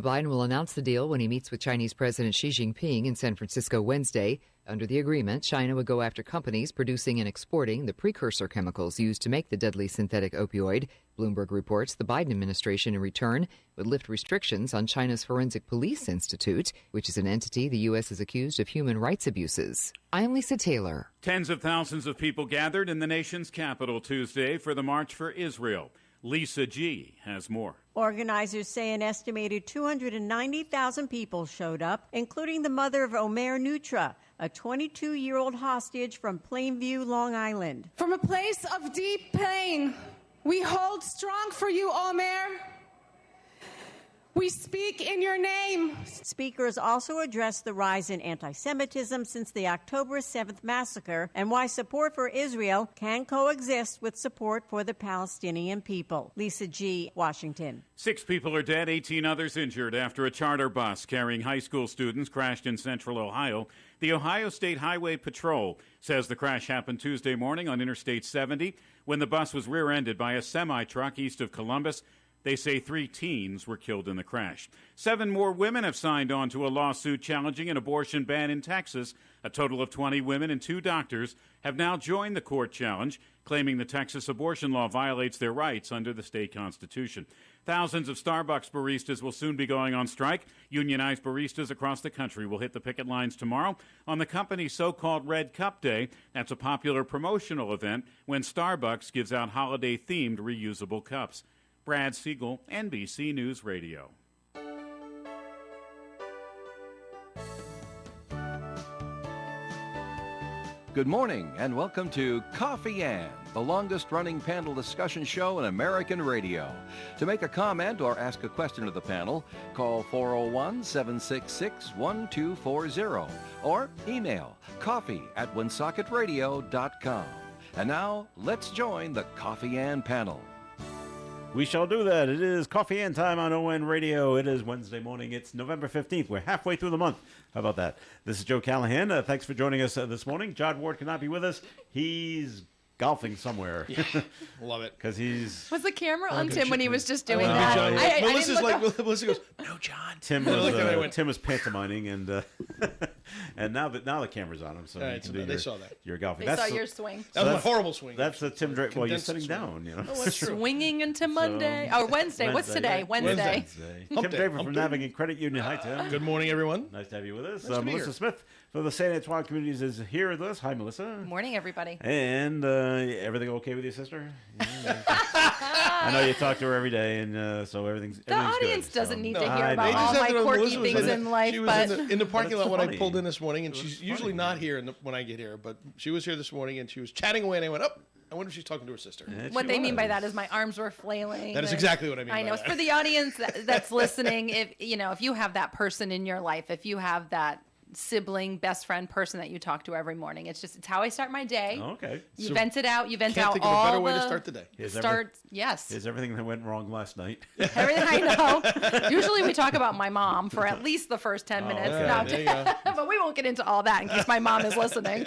Biden will announce the deal when he meets with Chinese President Xi Jinping in San Francisco Wednesday. Under the agreement, China would go after companies producing and exporting the precursor chemicals used to make the deadly synthetic opioid. Bloomberg reports the Biden administration, in return, would lift restrictions on China's Forensic Police Institute, which is an entity the U.S. is accused of human rights abuses. I'm Lisa Taylor. Tens of thousands of people gathered in the nation's capital Tuesday for the March for Israel. Lisa G. has more. Organizers say an estimated 290,000 people showed up, including the mother of Omer Nutra, a 22-year-old hostage from Plainview, Long Island. From a place of deep pain, we hold strong for you, Omer. We speak in your name. Speakers also addressed the rise in anti-Semitism since the October 7th massacre and why support for Israel can coexist with support for the Palestinian people. Lisa G., Washington. 6 people are dead, 18 others injured after a charter bus carrying high school students crashed in central Ohio. The Ohio State Highway Patrol says the crash happened Tuesday morning on Interstate 70 when the bus was rear-ended by a semi-truck east of Columbus. They say 3 teens were killed in the crash. 7 more women have signed on to a lawsuit challenging an abortion ban in Texas. A total of 20 women and 2 doctors have now joined the court challenge, claiming the Texas abortion law violates their rights under the state constitution. Thousands of Starbucks baristas will soon be going on strike. Unionized baristas across the country will hit the picket lines tomorrow on the company's so-called Red Cup Day. That's a popular promotional event when Starbucks gives out holiday-themed reusable cups. Brad Siegel, NBC News Radio. Good morning and welcome to Coffee Ann, the longest-running panel discussion show in American radio. To make a comment or ask a question of the panel, call 401-766-1240 or email coffee@woonsocket.radio.com. And now, let's join the Coffee Ann panel. We shall do that. It is Coffee and Time on ON Radio. It is Wednesday morning. It's November 15th. We're halfway through the month. How about that? This is Joe Callahan. Thanks for joining us this morning. John Ward cannot be with us. He's golfing somewhere. Yeah, love it. Because he's... Was the camera on Tim when he was just doing that? Melissa goes, no, John. Tim was pantomiming, and and now the camera's on him, so you can do saw that. Your golfing. They saw your swing. That was a horrible swing. That's the Tim Drake. Well, you're sitting swing. down. You know. Oh, it's swinging into Monday. Wednesday. What's today? Wednesday. Tim Draper from Navigant Credit Union. Hi, Tim. Good morning, everyone. Nice to have you with us. Nice to be Melissa here. Smith from the St. Antoine Communities is here with us. Hi, Melissa. Good morning, everybody. And everything okay with your sister? I know you talk to her every day, and so everything's The audience good, doesn't so. need to hear about all my quirky things in life. She But was in the parking lot when I funny. pulled in this morning, and she's usually not here when I get here, but she was here this morning, and she was chatting away, and I went, I wonder if she's talking to her sister. what they mean by that is my arms were flailing. That is exactly what I mean I by know. that. For the audience that's listening, if you have that person in your life, if you have that sibling, best friend person that you talk to every morning, it's how I start my day. Oh, okay. You vent it out. You vent Can't out think of all a better way to the- start the day. Yes. Here's everything that went wrong last night. Everything I know. Usually we talk about my mom for at least the first 10 minutes. okay. No, There you go. but we won't get into all that in case my mom is listening.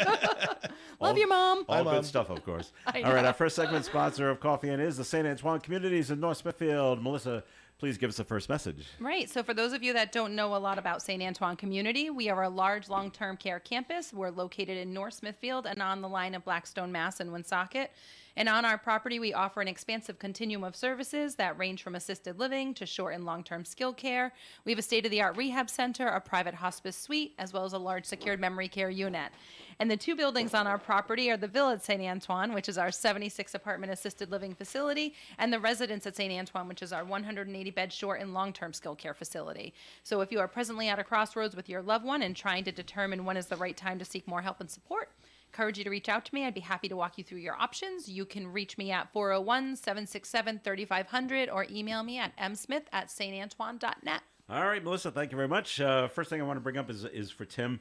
Love you, Mom. All Mom. good stuff, of course. I All right, know. our first segment sponsor of Coffee and is the St. Antoine Communities in North Smithfield. Melissa, please give us the first message. Right. So for those of you that don't know a lot about St. Antoine Community, we are a large long-term care campus. We're located in North Smithfield and on the line of Blackstone, Mass. and Woonsocket. And on our property, we offer an expansive continuum of services that range from assisted living to short and long-term skilled care. We have a state-of-the-art rehab center, a private hospice suite, as well as a large secured memory care unit. And the 2 buildings on our property are the Villa at St. Antoine, which is our 76-apartment assisted living facility, and the Residence at St. Antoine, which is our 180-bed short and long-term skilled care facility. So if you are presently at a crossroads with your loved one and trying to determine when is the right time to seek more help and support, encourage you to reach out to me. I'd be happy to walk you through your options. You can reach me at 401-767-3500 or email me at msmith@santantoine.net. All right, Melissa, thank you very much. First thing I want to bring up is for Tim.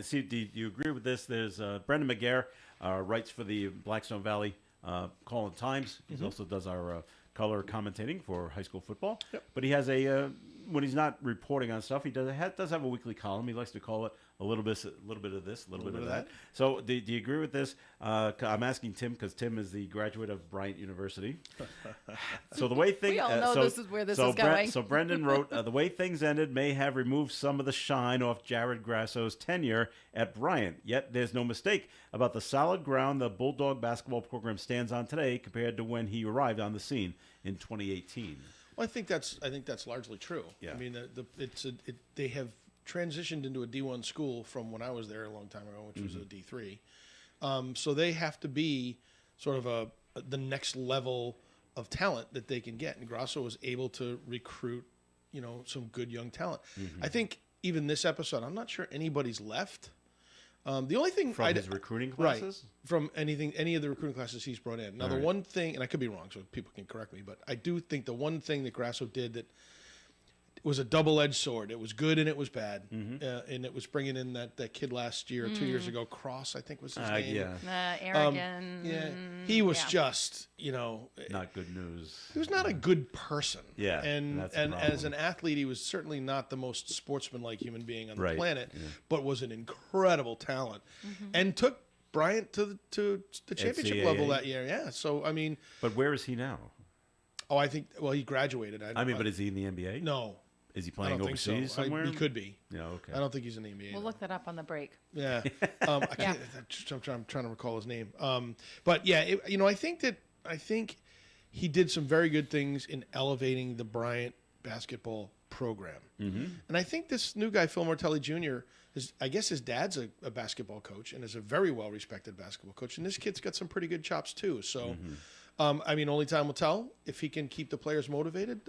See, do you agree with this? There's Brendan McGarr, writes for the Blackstone Valley Call-in Times. He also does our color commentating for high school football. Yep. But he has a when he's not reporting on stuff, he does have a weekly column. He likes to call it a little bit of this, a little bit of that. So do you agree with this? I'm asking Tim because Tim is the graduate of Bryant University. So the way things We all know this is where this is going. So Brendan wrote, the way things ended may have removed some of the shine off Jared Grasso's tenure at Bryant. Yet there's no mistake about the solid ground the Bulldog basketball program stands on today compared to when he arrived on the scene in 2018. Well, I think that's largely true. Yeah. I mean, they have transitioned into a D1 school from when I was there a long time ago, which was a D3. So they have to be sort of the next level of talent that they can get, and Grasso was able to recruit, some good young talent. I think even this episode, I'm not sure anybody's left. The only thing From his recruiting right, classes? from any of the recruiting classes he's brought in. Now, the one thing, and I could be wrong, so people can correct me, but I do think the one thing that Grasso did that was a double-edged sword. It was good and it was bad, and it was bringing in that kid last year, 2 years ago, Cross, I think was his name. Yeah, Arrogant. He was just, not good news. he was not a good person. Yeah, and that's the as problem. an athlete, he was certainly not the most sportsmanlike human being on the Right, planet, yeah. but was an incredible talent, and took Bryant to the championship level NCAA. that year. Yeah, so I mean, But where is he now? I think he graduated. But is he in the NBA? no, Is he I playing don't think so. overseas somewhere? He could be. Yeah, okay. I don't think he's in the NBA. We'll look that up on the break. Yeah, I'm trying to recall his name. But yeah, I think he did some very good things in elevating the Bryant basketball program. And I think this new guy, Phil Martelli Jr., I guess his dad's a basketball coach and is a very well respected basketball coach. And this kid's got some pretty good chops too. So. Only time will tell if he can keep the players motivated.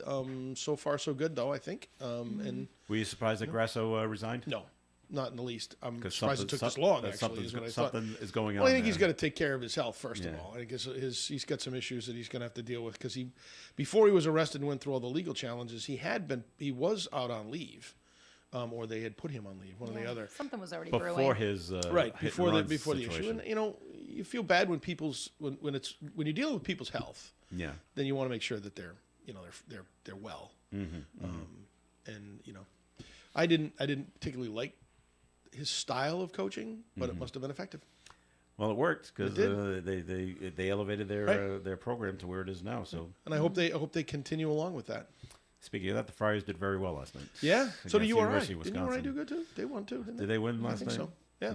So far, so good, though, I think. And Were you surprised that Grasso resigned? no, not in the least. I'm 'Cause surprised it took this long, actually, is what I thought. Something is going on. Well, I think there. he's got to take care of his health, first of Yeah. all. I guess he's got some issues that he's going to have to deal with because before he was arrested and went through all the legal challenges, he was out on leave. Or they had put him on leave, one or the other. Something was already before brewing. his Right, hit before and the run issue. situation. And you feel bad when when you're dealing with people's health. Yeah. Then you want to make sure that they're well. And I didn't particularly like his style of coaching, but it must have been effective. Well, it worked because It they elevated their program to where it is now. So, And I hope they continue along with that. speaking of that, the Friars did very well last night. Yeah. So Against do the URI. University of Didn't URI Wisconsin. do good too? They won too, didn't Did they win I last think night? so. Yeah.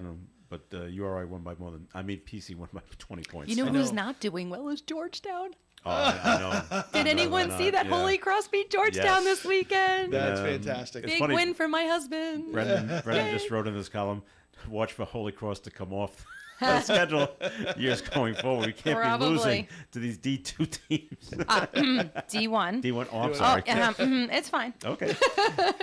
But URI won by more than. PC won by 20 points. You know I who's know. not doing well is Georgetown. Oh, I know. Did anyone see that Yeah. Holy Cross beat Georgetown Yes. this weekend? That's Um, fantastic. it's Big funny. win for my husband. Brendan just wrote in this column, watch for Holy Cross to come off the schedule years going forward. We can't Probably. be losing to these D2 teams. D1. D1, oh, I'm Oh, sorry. it's fine. Okay.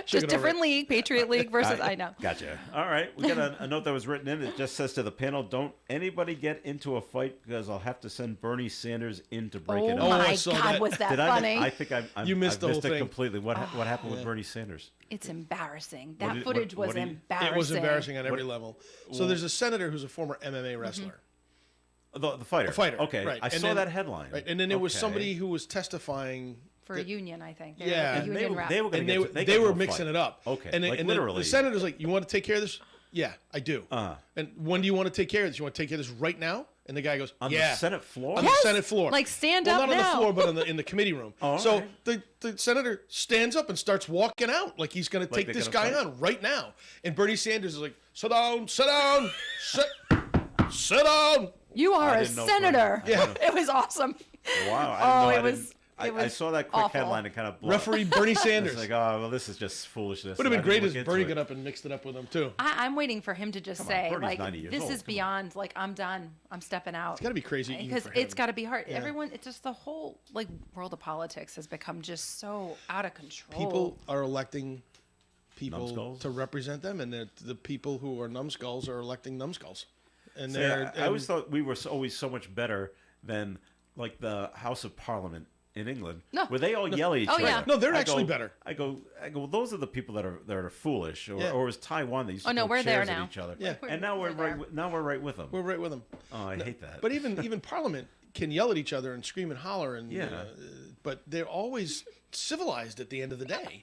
Just different league, Patriot League versus, I know. Gotcha. All right. We got a note that was written in. It just says to the panel, don't anybody get into a fight because I'll have to send Bernie Sanders in to break it Oh up. I my saw God, that. was that Did funny? I think I You missed the whole missed it thing. completely. What happened with Bernie Sanders? It's embarrassing. What That did- footage what was do you- embarrassing. It was embarrassing on every level. So there's a senator who's a former MMA wrestler. The fighter. A fighter. Okay. Right. I And saw then- that headline. Right. And then there was Okay. somebody who was testifying For a union, I think. Yeah. A And union rep. They were going and to they get were into a mixing fight. it up. Okay. And, like and literally. the senator's like, "You want to take care of this?" Yeah, I do. And when do you want to take care of this? You want to take care of this right now? And the guy goes, On "Yeah." the Senate floor? On Yes! the Senate floor. Like, stand well, up not on now. the floor, but in the committee room. Oh, all so right. the senator stands up and starts walking out like he's going to take they're this gonna guy fight? on right now. And Bernie Sanders is like, "Sit down, sit down, sit down." You are I a didn't know senator. for- Yeah. It was awesome. Wow. Oh, I it was- didn't- it I was saw that quick awful. headline and kind of blew. Referee Bernie Sanders. It's like, oh, well, this is just foolishness. Would have been I great didn't if look Bernie into got it. up and mixed it up with him too. I'm waiting for him to just on, say, Bernie's like, 90 years this old. is Come on. beyond, like, I'm done. I'm stepping out. It's got to be crazy even Because for it's him. got to be hard. Everyone, it's just the whole, like, world of politics has become just so out of control. People are electing people Numbskulls? to represent them, and the people who are numbskulls are electing numbskulls. And See, I always thought we were always so much better than like the House of Parliament in England, No. where they all yell at each Oh, other. yeah. No, they're I actually go- better. I go. Well, those are the people that are foolish, or, Yeah. or is Taiwan they used to Oh, no, throw we're there chairs now. at each other. Yeah. And now we're there. right with them. we're right with them. Oh, I hate that. But even Parliament can yell at each other and scream and holler, and Yeah. but they're always civilized at the end of the day.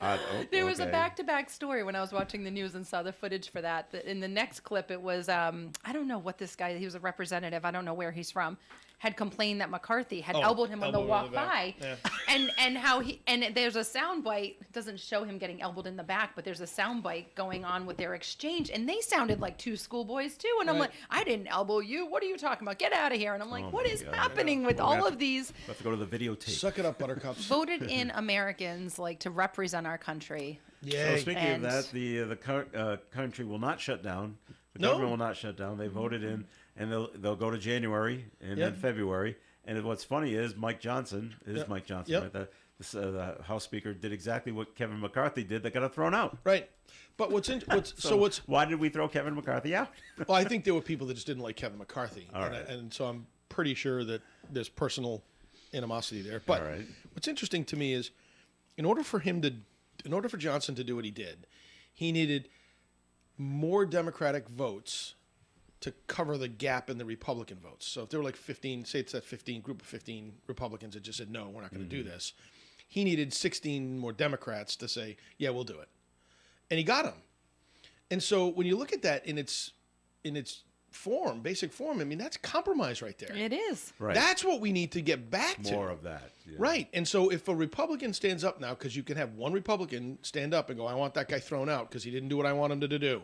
There was a Okay. back-to-back story when I was watching the news and saw the footage for that. In the next clip, it was I don't know what this guy. He was a representative. I don't know where he's from. Had complained that McCarthy had elbowed him on the elbowed him walk in the back. by, Yeah. and how he and there's a sound bite. It doesn't show him getting elbowed in the back, but there's a sound bite going on with their exchange, and they sounded like two schoolboys too. And I'm Right. like, I didn't elbow you. What are you talking about? Get out of here! And I'm like, Oh what my is God. happening with We'll all have of to- these We'll have to go to the videotape. Suck it up, buttercups. voted in Americans like to represent our country? So Yay. speaking And- of that, the country will not shut down. The No. government will not shut down. They voted in, and they'll go to January and Yep. then February. And what's funny is Mike Johnson, Yep. Mike Johnson, Yep. right? The House Speaker did exactly what Kevin McCarthy did. That got him thrown out. Right. But what's Why did we throw Kevin McCarthy out? well, I think there were people that just didn't like Kevin McCarthy, All and, right. and so I'm pretty sure that there's personal animosity there. But All right. what's interesting to me is, in order for Johnson to do what he did, he needed more Democratic votes to cover the gap in the Republican votes. So if there were like 15, say it's that 15 group of 15 Republicans that just said, no, we're not going to do this. He needed 16 more Democrats to say, yeah, we'll do it. And he got them. And so when you look at that in its form, basic form, I mean, that's compromise right there. It is. Right. That's what we need to get back to. More of that. Yeah. Right. And so if a Republican stands up now, because you can have one Republican stand up and go, I want that guy thrown out because he didn't do what I want him to do.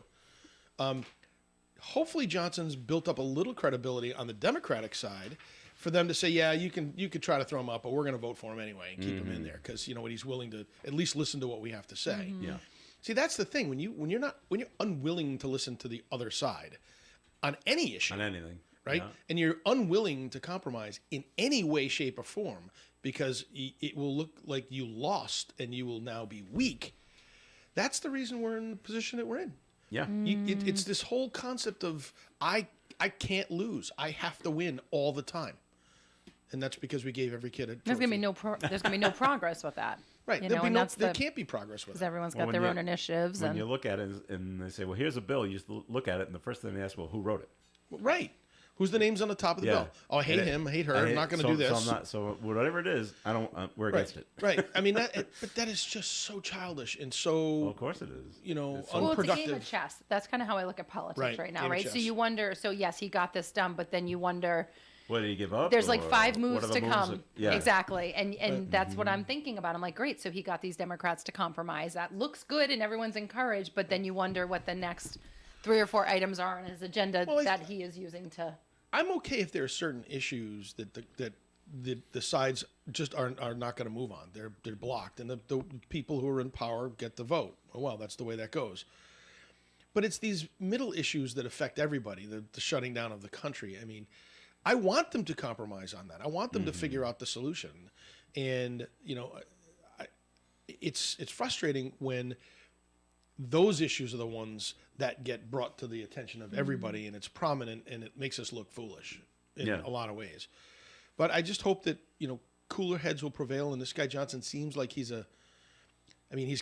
Hopefully Johnson's built up a little credibility on the Democratic side for them to say, yeah, you could try to throw him up, but we're going to vote for him anyway and keep him in there because you know what, he's willing to at least listen to what we have to say. Yeah. See, that's the thing when you're unwilling to listen to the other side on any issue, On anything. right? Yeah. And you're unwilling to compromise in any way, shape, or form because it will look like you lost and you will now be weak. That's the reason we're in the position that we're in. Yeah. It's this whole concept of I can't lose. I have to win all the time, and that's because we gave every kid a trophy. There's gonna be no progress with that. right. You There'll know, be and no, that's there the can't be progress with because it. everyone's Well, got when their you- own initiatives When and you look at it and they say, well, here's a bill, you just look at it, and the first thing they ask, well, who wrote it? Right. Who's the names on the top of the bill? Oh, I hate him. I hate her. I'm not going to do this. So whatever it is, I don't. We're right. against it. Right. I mean, but that is just so childish and so Well, of course it is. unproductive. well, it's a game of chess. That's kind of how I look at politics Right, right now, game of right? So chess. you wonder. So yes, he got this done, but then you wonder. What did he give up? There's like or 5 what moves are the to moves come. that- yeah. Exactly. And that's what I'm thinking about. I'm like, great. So he got these Democrats to compromise. That looks good and everyone's encouraged, but then you wonder what the next 3 or 4 items are on his agenda Well, that he is using to. I'm okay if there are certain issues that the sides just are not going to move on. They're blocked, and the people who are in power get the vote. Well, that's the way that goes. But it's these middle issues that affect everybody. The shutting down of the country. I mean, I want them to compromise on that. I want them to figure out the solution. And you know, it's frustrating when those issues are the ones that get brought to the attention of everybody and it's prominent and it makes us look foolish in Yeah. a lot of ways. But I just hope that, you know, cooler heads will prevail. And this guy Johnson seems like he's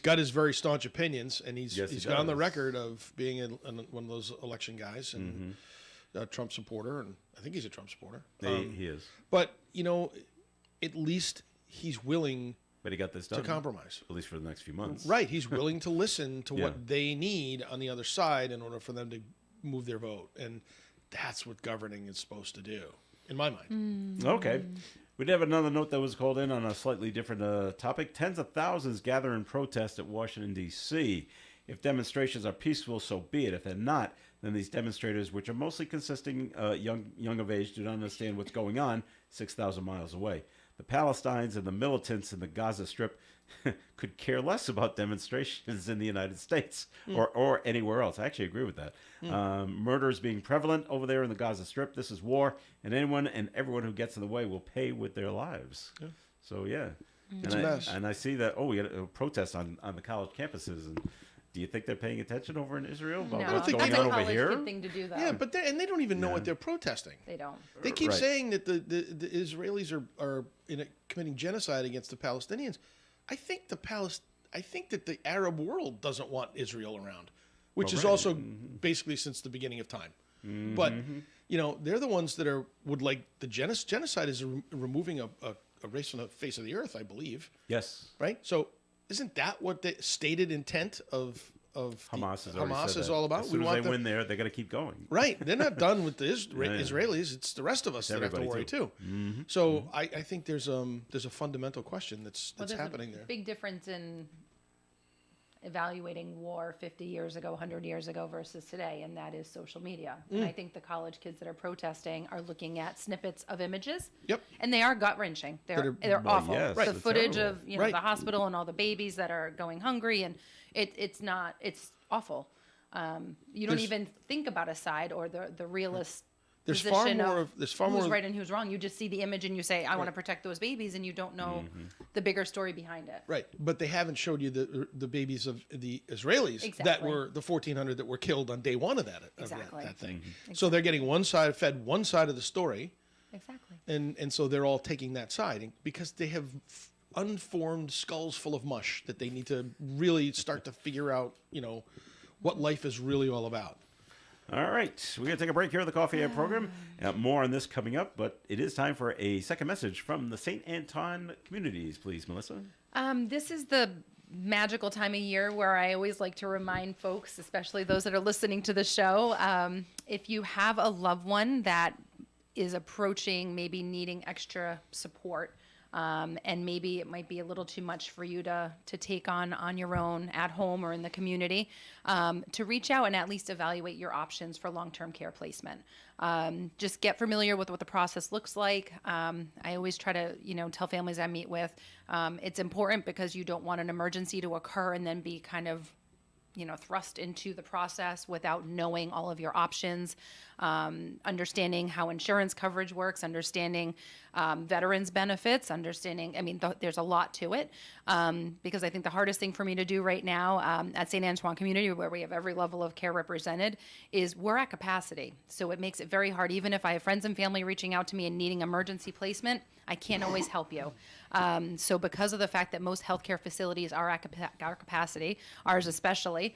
got his very staunch opinions and he's Yes, he got on the does. record of being one of those election guys and a Trump supporter. And I think he's a Trump supporter. He is. But, you know, at least he's willing But he got this to done. compromise. At least for the next few months. Right. He's willing to listen to Yeah. what they need on the other side in order for them to move their vote. And that's what governing is supposed to do, in my mind. Okay. We did have another note that was called in on a slightly different topic. Tens of thousands gather in protest at Washington, D.C. If demonstrations are peaceful, so be it. If they're not, then these demonstrators, which are mostly consisting young of age, do not understand what's going on 6,000 miles away. The Palestinians and the militants in the Gaza Strip could care less about demonstrations in the United States or anywhere else. I actually agree with that. Murder is being prevalent over there in the Gaza Strip. This is war, and anyone and everyone who gets in the way will pay with their lives. So, yeah. It's a mess. And I see that, we had a protest on the college campuses. And do you think they're paying attention over in Israel about No, what's think going that's on a over college here? kid thing to do, though. Yeah, but they don't even know what they're protesting. They don't. They keep Right. saying that the Israelis are committing genocide against the Palestinians. I think that the Arab world doesn't want Israel around, which is right. also basically since the beginning of time. But you know, they're the ones that would like the genocide is removing a erased from the face of the earth, I believe. Yes. Right. So isn't that what the stated intent of Hamas is all about? As soon as they win there, they got to keep going. Right. They're not done with the Israelis. It's the rest of us that have to worry too. Mm-hmm. So I think there's a fundamental question that's happening there. Big difference in evaluating war 50 years ago, 100 years ago versus today, and that is social media. And I think the college kids that are protesting are looking at snippets of images. Yep. And they are gut-wrenching. They're well, awful. yes, The they're footage terrible. of the hospital and all the babies that are going hungry, and it's awful. You don't even think about a side or the realist There's position far more of there's far who's more right and who's wrong. You just see the image and you say, I want to protect those babies, and you don't know the bigger story behind it. Right, but they haven't showed you the babies of the Israelis that Exactly. were the 1,400 that were killed on day one of that Exactly. that thing. So they're getting fed one side of the story, Exactly. and so they're all taking that side because they have unformed skulls full of mush that they need to really start to figure out, what life is really all about. All right, we're going to take a break here on the Coffee Ad program. More on this coming up, but it is time for a second message from the St. Anton communities, please, Melissa. This is the magical time of year where I always like to remind folks, especially those that are listening to the show, if you have a loved one that is approaching maybe needing extra support, and maybe it might be a little too much for you to take on your own at home or in the community, to reach out and at least evaluate your options for long-term care placement. Just get familiar with what the process looks like. I always try to, tell families I meet with, it's important because you don't want an emergency to occur and then be kind of thrust into the process without knowing all of your options, understanding how insurance coverage works, understanding veterans benefits, there's a lot to it, because I think the hardest thing for me to do right now at St. Antoine Community, where we have every level of care represented, is we're at capacity. So it makes it very hard. Even if I have friends and family reaching out to me and needing emergency placement, I can't always help you. So because of the fact that most healthcare facilities are at our capacity, ours especially,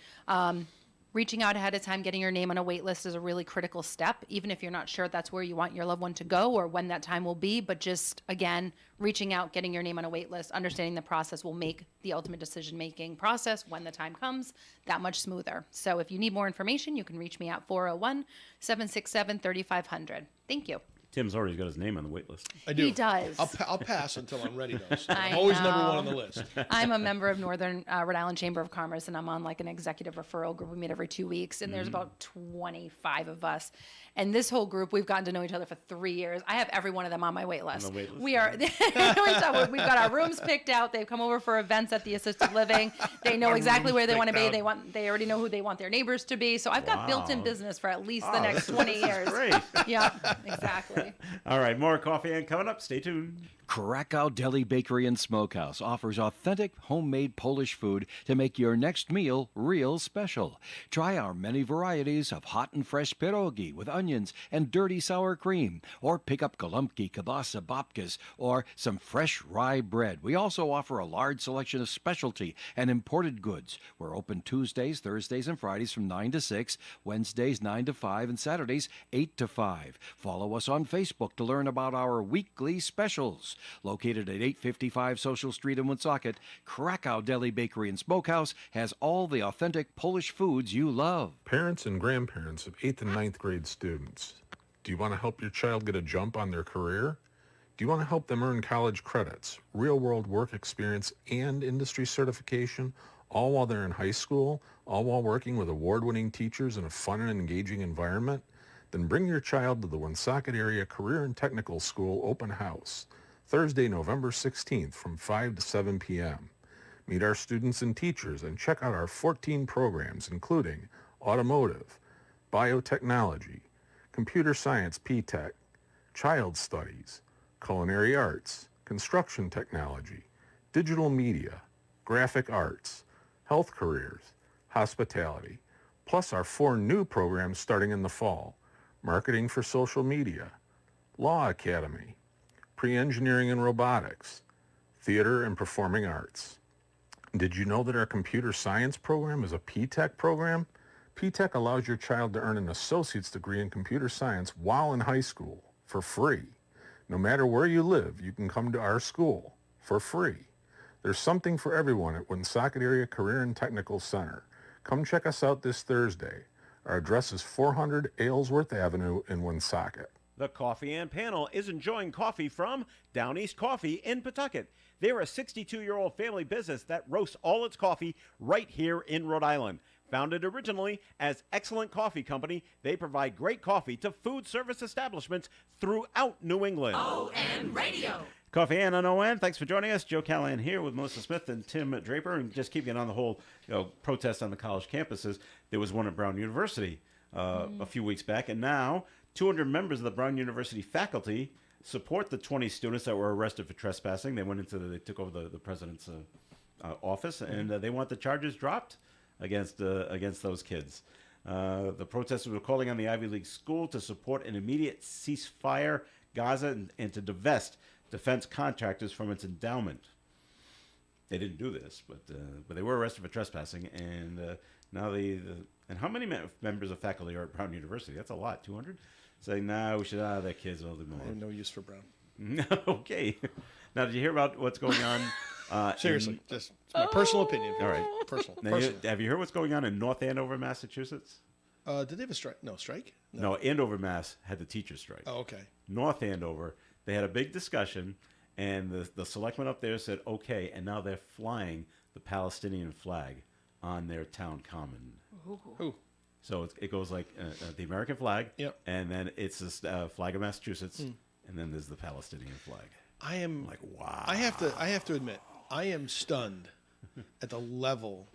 reaching out ahead of time, getting your name on a wait list is a really critical step, even if you're not sure that's where you want your loved one to go or when that time will be. But just, again, reaching out, getting your name on a wait list, understanding the process will make the ultimate decision-making process when the time comes that much smoother. So if you need more information, you can reach me at 401-767-3500. Thank you. Tim's already got his name on the wait list. I do. He does. I'll pass until I'm ready, though. So I I'm always number know. one on the list. I'm a member of Northern Rhode Island Chamber of Commerce, and I'm on like an executive referral group. We meet every 2 weeks, and there's about 25 of us. And this whole group, we've gotten to know each other for 3 years. I have every one of them on my wait list. On the wait list, We are. We've got our rooms picked out. They've come over for events at the assisted living. They know exactly where they want to be. They already know who they want their neighbors to be. So I've got built-in business for at least the next 20 years. Great. Yeah, exactly. All right, more Coffee and coming up. Stay tuned. Krakow Deli Bakery and Smokehouse offers authentic homemade Polish food to make your next meal real special. Try our many varieties of hot and fresh pierogi with onions and dirty sour cream, or pick up golubki, kielbasa, babkas, or some fresh rye bread. We also offer a large selection of specialty and imported goods. We're open Tuesdays, Thursdays, and Fridays from 9 to 6, Wednesdays 9 to 5, and Saturdays 8 to 5. Follow us on Facebook to learn about our weekly specials. Located at 855 Social Street in Woonsocket, Krakow Deli Bakery and Smokehouse has all the authentic Polish foods you love. Parents and grandparents of 8th and 9th grade students, do you want to help your child get a jump on their career? Do you want to help them earn college credits, real-world work experience, and industry certification, all while they're in high school, all while working with award-winning teachers in a fun and engaging environment? Then bring your child to the Woonsocket Area Career and Technical School Open House, Thursday, November 16th from 5 to 7 p.m. Meet our students and teachers and check out our 14 programs, including automotive, biotechnology, computer science P-Tech, child studies, culinary arts, construction technology, digital media, graphic arts, health careers, hospitality, plus our 4 new programs starting in the fall: marketing for social media, law academy, pre-engineering and robotics, theater and performing arts. Did you know that our computer science program is a P-Tech program? P-Tech allows your child to earn an associate's degree in computer science while in high school for free. No matter where you live, you can come to our school for free. There's something for everyone at Woonsocket Area Career and Technical Center. Come check us out this Thursday. Our address is 400 Aylesworth Avenue in Woonsocket. The Coffee and Panel is enjoying coffee from Down East Coffee in Pawtucket. They're a 62-year-old family business that roasts all its coffee right here in Rhode Island. Founded originally as Excellent Coffee Company, they provide great coffee to food service establishments throughout New England. ON Radio. Coffee and on ON. Thanks for joining us. Joe Callahan here with Melissa Smith and Tim Draper. And just keeping on the whole protest on the college campuses, there was one at Brown University a few weeks back. And now 200 members of the Brown University faculty support the 20 students that were arrested for trespassing. They took over the president's office, and they want the charges dropped against those kids. The protesters were calling on the Ivy League school to support an immediate ceasefire Gaza and to divest defense contractors from its endowment. They didn't do this, but they were arrested for trespassing, and now and how many members of faculty are at Brown University? That's a lot, 200. Saying, we should their kids will do more. I have no use for Brown. Okay. Now, did you hear about what's going on? Seriously, just it's my personal opinion. All right. Personal. Now, have you heard what's going on in North Andover, Massachusetts? Did they have a strike? No, strike? No, Andover, Mass. had the teacher strike. Oh, okay. North Andover, they had a big discussion, and the selectmen up there said, okay, and now they're flying the Palestinian flag on their town common. Who? So it goes like the American flag, Yep. and then it's the flag of Massachusetts, and then there's the Palestinian flag. I am like, wow. I have to admit, I am stunned at the level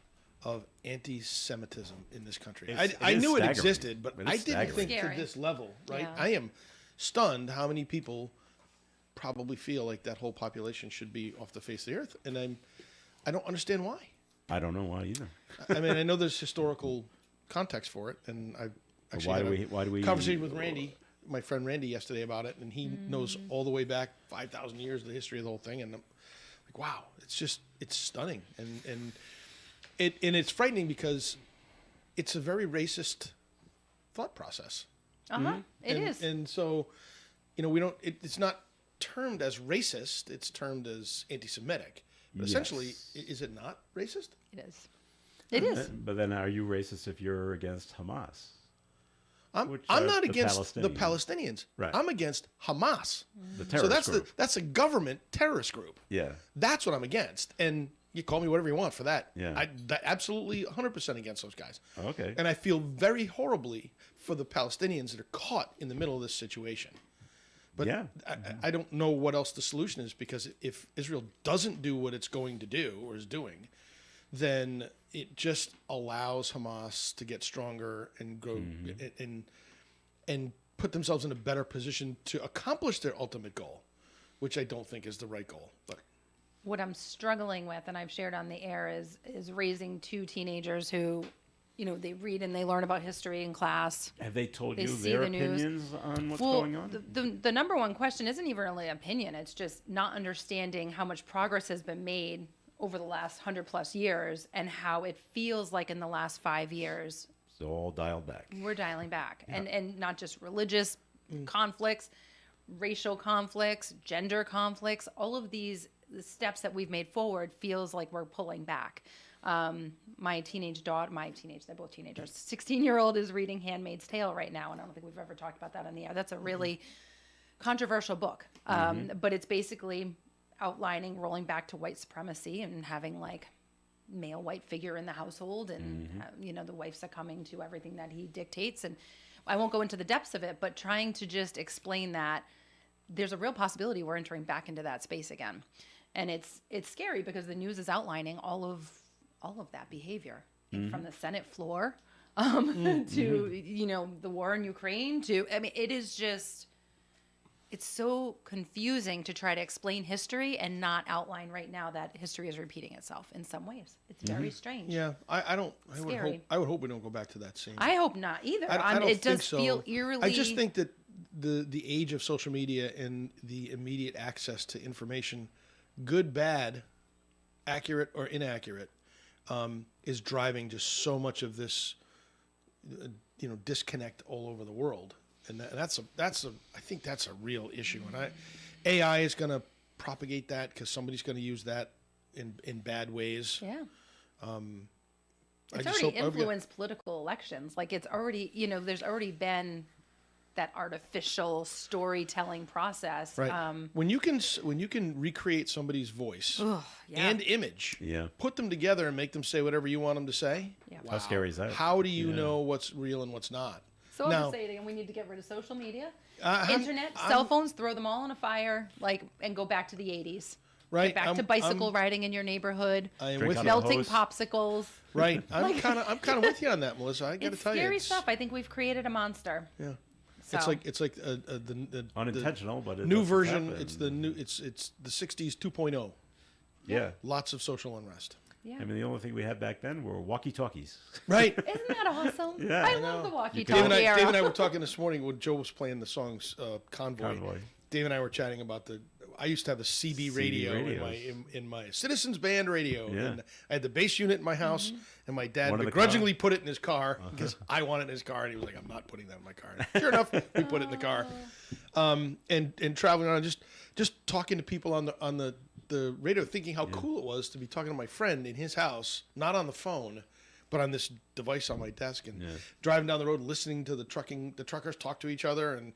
of anti-Semitism in this country. I knew it existed, but I didn't think to this level. Right? Yeah. I am stunned how many people probably feel like that whole population should be off the face of the earth, and I don't understand why. I don't know why either. I mean, I know there's historical context for it, and I actually why do we conversation with Randy, my friend Randy, yesterday about it, and he knows all the way back 5,000 years the history of the whole thing, and I'm like, wow, it's stunning, and it's frightening because it's a very racist thought process. It is. And so, we don't. It's not termed as racist; it's termed as anti-Semitic. But essentially, is it not racist? It is. It is. But then, are you racist if you're against Hamas? I'm not against the Palestinians. Right. I'm against Hamas. The terrorist group. That's a government terrorist group. Yeah. That's what I'm against. And you call me whatever you want for that. Yeah. Absolutely 100% against those guys. Okay. And I feel very horribly for the Palestinians that are caught in the middle of this situation. But yeah. I don't know what else the solution is, because if Israel doesn't do what it's going to do or is doing, then it just allows Hamas to get stronger and go and put themselves in a better position to accomplish their ultimate goal, which I don't think is the right goal. But what I'm struggling with, and I've shared on the air, is raising two teenagers who, they read and they learn about history in class. Have they told They you see their the news. opinions on what's going on? The number one question isn't even really an opinion. It's just not understanding how much progress has been made over the last 100+ years, and how it feels like in the last 5 years So all dialed back. we're dialing back. And not just religious conflicts, racial conflicts, gender conflicts, all of these steps that we've made forward feels like we're pulling back. My teenage daughter, they're both teenagers, 16-year-old is reading Handmaid's Tale right now, and I don't think we've ever talked about that on the air. That's a really controversial book, but it's basically outlining rolling back to white supremacy and having like male white figure in the household, and the wife succumbing to everything that he dictates. And I won't go into the depths of it, but trying to just explain that there's a real possibility we're entering back into that space again. And it's scary because the news is outlining all of that behavior from the Senate floor to the war in Ukraine it is just, it's so confusing to try to explain history and not outline right now that history is repeating itself in some ways. It's very strange. yeah, I Scary. would hope we don't go back to that same. I hope not either. I don't it think does so. feel eerily. I just think that the age of social media and the immediate access to information, good, bad, accurate or inaccurate, is driving just so much of this, disconnect all over the world. and that's I think that's a real issue. And AI is going to propagate that because somebody's going to use that in bad ways. Yeah. I It's just already hope- influenced political elections. Like it's already, there's already been that artificial storytelling process. Right. When you can recreate somebody's voice yeah. and image, Yeah. put them together and make them say whatever you want them to say. Yeah. How scary is that? How do you know what's real and what's not? So I'll Now- just say it again. We need to get rid of social media, I'm- internet, I'm- cell phones, throw them all in a fire, and go back to the 80s. Right. Get back to bicycle riding in your neighborhood. I am Drink with out you. of Melting hose. popsicles. Right. I'm kind of with you on that, Melissa. I got to It's tell you, scary stuff. I think we've created a monster. Yeah. So. It's like the Unintentional, but it new does version. happen. It's the new. It's the '60s 2.0. Yeah. Lots of social unrest. Yeah. I mean, the only thing we had back then were walkie-talkies. Right. Isn't that awesome? Yeah. I I love the Dave walkie-talkie and era. I were talking this morning when Joe was playing the songs Convoy. Dave and I were chatting about I used to have a CB radio radios. in my Citizens Band radio. Yeah. And I had the bass unit in my house, Mm-hmm. and my dad One in the begrudgingly put it in his car because I wanted it in his car, and he was like, "I'm not putting that in my car." And sure enough, we put it in the car. And traveling around, just talking to people on the radio, thinking how cool it was to be talking to my friend in his house, not on the phone, but on this device on my desk, and driving down the road, listening to the truckers talk to each other, and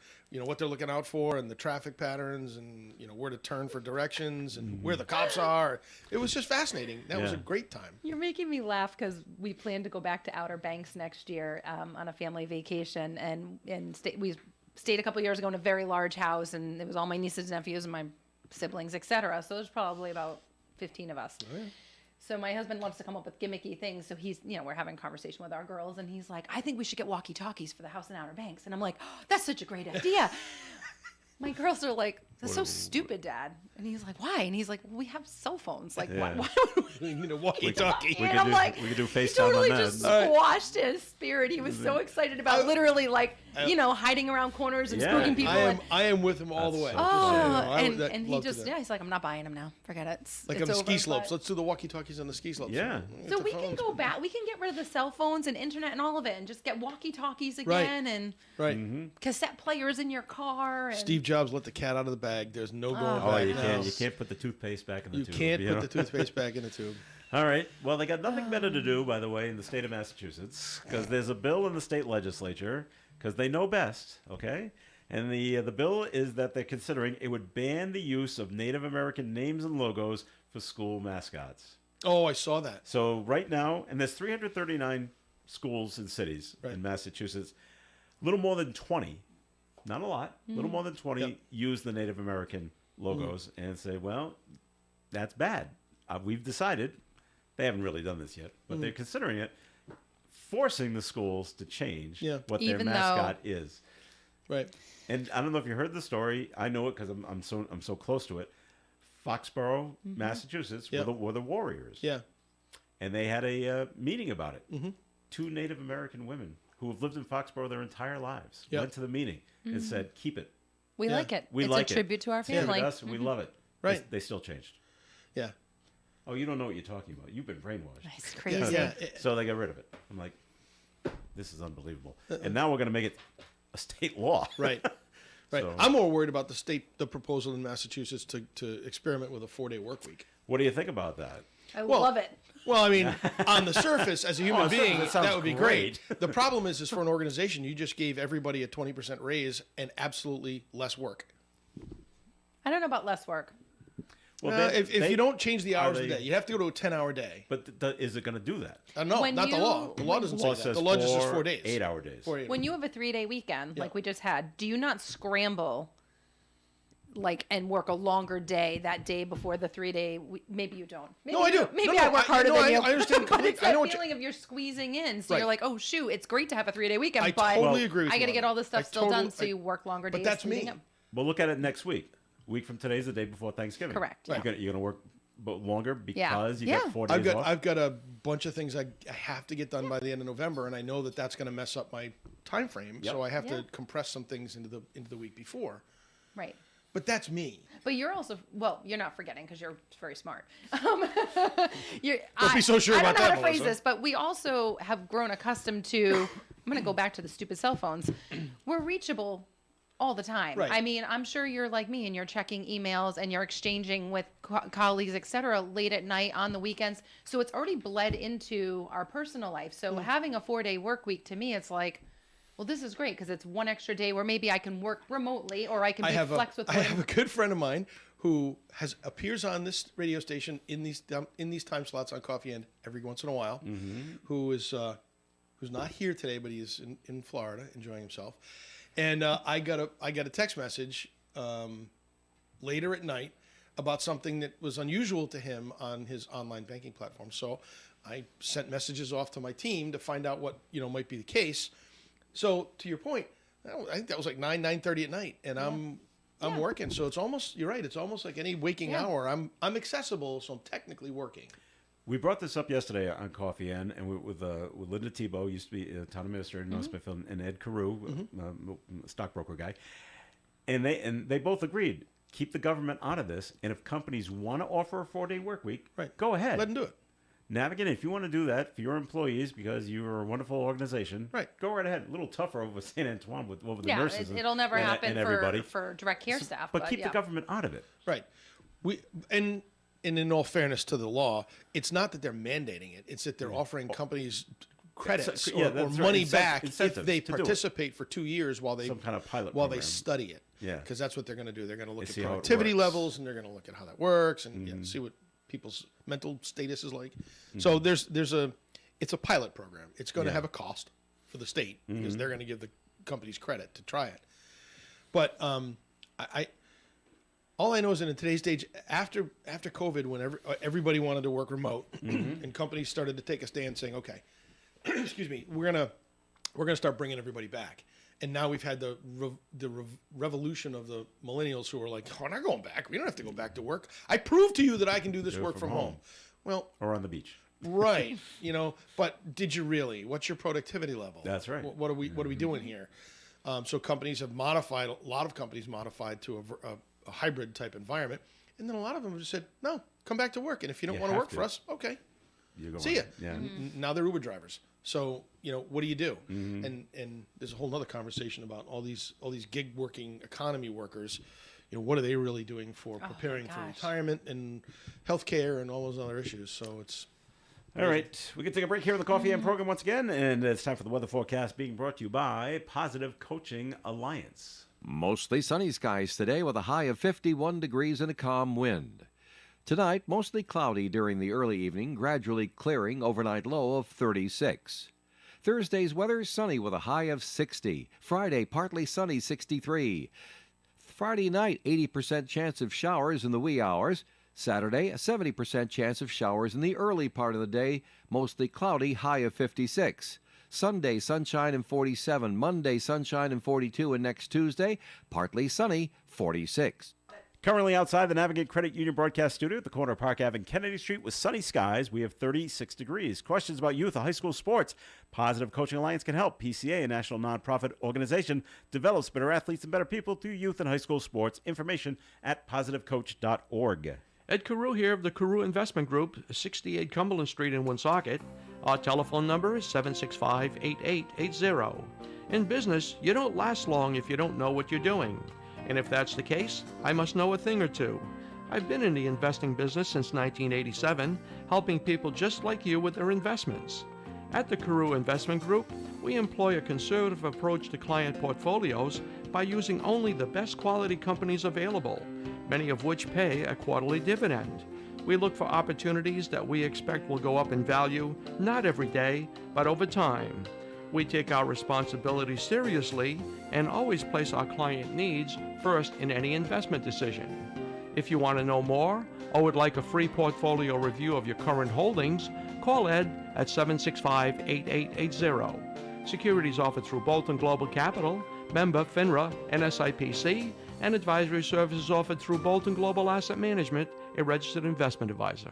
what they're looking out for, and the traffic patterns, and where to turn for directions, and where the cops are. It was just fascinating. That was a great time. You're making me laugh because we plan to go back to Outer Banks next year on a family vacation, and we stayed a couple years ago in a very large house, and it was all my nieces and nephews and my siblings, etc. So there's probably about 15 of us. Oh, yeah. So my husband loves to come up with gimmicky things. So he's, we're having a conversation with our girls, and he's like, I think we should get walkie-talkies for the house in Outer Banks. And I'm like, oh, that's such a great idea. My girls are like, that's so stupid, Dad. And he's like, why? And he's like, well, we have cell phones. Like, why would we? You need a walkie-talkie. And I'm like, we could do he FaceTime totally on that. just squashed his spirit. He was so excited about literally hiding around corners and Yeah. spooking people. I am with him all the way. so And he just, he's like, I'm not buying them now. Forget it. Like it's on the ski over, slopes. but- Let's do the walkie-talkies on the ski slopes. Yeah. So we can go back. We can get rid of the cell phones and internet and all of it, and just get walkie-talkies again and Right. cassette players in your car. And Steve Jobs let the cat out of the bag. There's no going Oh, back. you now. can't. You can't put the toothpaste back in the You tube. can't put know? the toothpaste back in the tube. All right. Well, they got nothing better to do, by the way, in the state of Massachusetts, because there's a bill in the state legislature, because they know best, okay? And the bill is that they're considering it would ban the use of Native American names and logos for school mascots. Oh, I saw that. So right now, and there's 339 schools and cities in Massachusetts, a little more than 20, not a lot, a little more than 20 use the Native American logos and say, well, that's bad. We've decided, they haven't really done this yet, but they're considering it, forcing the schools to change what Even their though- mascot is. Right. And I don't know if you heard the story. I know it because I'm so close to it. Foxborough, Massachusetts, were the Warriors. Yeah. And they had a meeting about it. 2 Native American women who have lived in Foxborough their entire lives went to the meeting and said, keep it. we like it. We it's like a tribute to our Tribute family. to us, we love it. Right. They still changed. Yeah. Oh, you don't know what you're talking about. You've been brainwashed. It's crazy. Yeah. So they got rid of it. I'm like, this is unbelievable. And now we're going to make it a state law. Right. Right. So- I'm more worried about the proposal in Massachusetts to experiment with a 4-day work week. What do you think about that? I Well, love it. Well, I mean, on the surface, as a human on the surface, being, it sounds that would be great. great. The problem is for an organization, you just gave everybody a 20% raise and absolutely less work. I don't know about less work. Well, If you don't change the hours they- of the day, you have to go to a 10-hour day. But is it going to do that? No, When not the you- law. The law doesn't Law say that. says The law just says 4 4 days. 8-hour days. 4 8 When you have a 3-day weekend, like we just had, do you not scramble and work a longer day that day before the 3-day? Maybe you don't. Maybe No, I you do. Maybe No, I work harder than you. I understand But it's completely. I know that what feeling of you're squeezing in. So Right. you're like, oh, shoot, it's great to have a 3-day weekend, I but totally agree with I you got to on get that. all this stuff I still done, totally- so you work longer But days. that's leading me. up. Well, look at it next week. Week from today is the day before Thanksgiving. Correct. You're going to work longer because you Yeah. got 4 days off. I've got a bunch of things I have to get done by the end of November, and I know that that's going to mess up my time frame. Yep. So I have Yeah. to compress some things into the week before. Right. But that's me. But you're also, you're not forgetting because you're very smart. Don't be so sure I about don't know how that, to phrase Melissa. this, but we also have grown accustomed to I'm going to go back to the stupid cell phones. We're reachable all the time. Right. I mean, I'm sure you're like me and you're checking emails and you're exchanging with colleagues, et cetera, late at night on the weekends. So it's already bled into our personal life. So having a 4-day work week, to me, it's like, well, this is great because it's one extra day where maybe I can work remotely or I can flex with. I have a good friend of mine who appears on this radio station in these time slots on Coffee End every once in a while. Who's not here today, but he's in Florida enjoying himself. And I got a text message later at night about something that was unusual to him on his online banking platform. So I sent messages off to my team to find out what might be the case. So to your point, I think that was like 9:30 at night, and I'm working. So it's almost, you're right. It's almost like any waking hour. I'm accessible, so I'm technically working. We brought this up yesterday on Coffee End, and with Linda Tebow, used to be a town administrator in North Smithfield, and Ed Carew, stockbroker guy, and they both agreed, keep the government out of this, and if companies want to offer a 4-day work week, go ahead. Let them do it. Navigate, if you want to do that for your employees because you're a wonderful organization, go right ahead. A little tougher over St. Antoine over the nurses. It'll never happen and everybody. for direct care staff. But keep the government out of it. Right. And in all fairness to the law, it's not that they're mandating it. It's that they're offering companies credits or money back if they participate for 2 years while they some kind of pilot while program. they study it. Yeah. Because that's what they're going to do. They're going to look at see how it productivity works. levels, and they're going to look at how that works, and see what people's mental status is like. So it's a pilot program. It's going to have a cost for the state because they're going to give the companies credit to try it. But all I know is that in today's stage, after COVID, when everybody wanted to work remote, and companies started to take a stand saying, "Okay, excuse me, we're gonna start bringing everybody back." And now we've had the revolution of the millennials who are like, "Oh, we're not going back. We don't have to go back to work. I proved to you that I can do this work from home." Well, or on the beach. Right. But did you really? What's your productivity level? That's right. What are we doing here? So companies have modified. A lot of companies modified to a hybrid type environment, and then a lot of them have just said, "No, come back to work. And if you don't want to work for us, okay, see ya." Yeah. Now they're Uber drivers. So what do you do? And there's a whole other conversation about all these gig working economy workers. What are they really doing for preparing for retirement and healthcare and all those other issues? So it's all right. We can take a break here on the Coffee End program once again, and it's time for the weather forecast being brought to you by Positive Coaching Alliance. Mostly sunny skies today with a high of 51 degrees and a calm wind. Tonight, mostly cloudy during the early evening, gradually clearing, overnight low of 36. Thursday's weather, sunny with a high of 60. Friday, partly sunny, 63. Friday night, 80% chance of showers in the wee hours. Saturday, a 70% chance of showers in the early part of the day, mostly cloudy, high of 56. Sunday, sunshine and 47. Monday, sunshine and 42. And next Tuesday, partly sunny, 46. Currently outside the Navigate Credit Union broadcast studio at the corner of Park Ave and Kennedy Street with sunny skies, we have 36 degrees. Questions about youth or high school sports? Positive Coaching Alliance can help. PCA, a national nonprofit organization, develops better athletes and better people through youth and high school sports. Information at positivecoach.org. Ed Carew here of the Carew Investment Group, 68 Cumberland Street in Woonsocket. Our telephone number is 765-8880. In business, you don't last long if you don't know what you're doing. And if that's the case, I must know a thing or two. I've been in the investing business since 1987, helping people just like you with their investments. At the Carew Investment Group, we employ a conservative approach to client portfolios by using only the best quality companies available, many of which pay a quarterly dividend. We look for opportunities that we expect will go up in value, not every day, but over time. We take our responsibilities seriously and always place our client needs first in any investment decision. If you want to know more or would like a free portfolio review of your current holdings, call Ed at 765-8880. Securities offered through Bolton Global Capital, member FINRA, NSIPC, and advisory services offered through Bolton Global Asset Management, a registered investment advisor.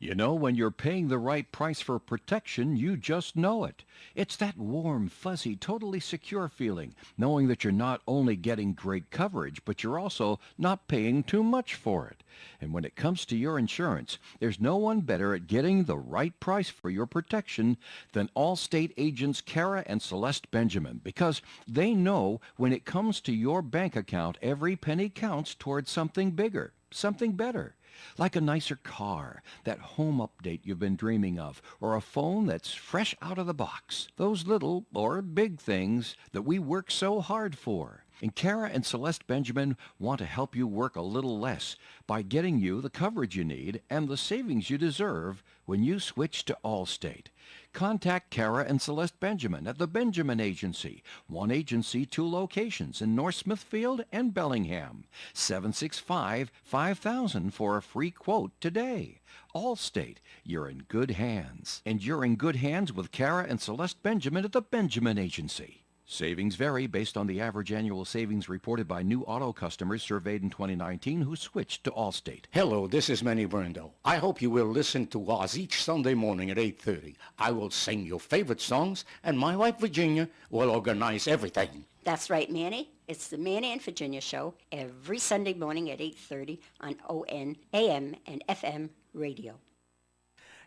You know, when you're paying the right price for protection, you just know it. It's that warm, fuzzy, totally secure feeling, knowing that you're not only getting great coverage, but you're also not paying too much for it. And when it comes to your insurance, there's no one better at getting the right price for your protection than Allstate agents Kara and Celeste Benjamin, because they know when it comes to your bank account, every penny counts towards something bigger, something better. Like a nicer car, that home update you've been dreaming of, or a phone that's fresh out of the box. Those little or big things that we work so hard for. And Kara and Celeste Benjamin want to help you work a little less by getting you the coverage you need and the savings you deserve when you switch to Allstate. Contact Kara and Celeste Benjamin at the Benjamin Agency. One agency, 2 locations in North Smithfield and Bellingham. 765-5000 for a free quote today. Allstate, you're in good hands. And you're in good hands with Kara and Celeste Benjamin at the Benjamin Agency. Savings vary based on the average annual savings reported by new auto customers surveyed in 2019 who switched to Allstate. Hello, this is Manny Brando. I hope you will listen to us each Sunday morning at 8:30. I will sing your favorite songs, and my wife Virginia will organize everything. That's right, Manny. It's the Manny and Virginia Show every Sunday morning at 8:30 on ON, AM, and FM radio.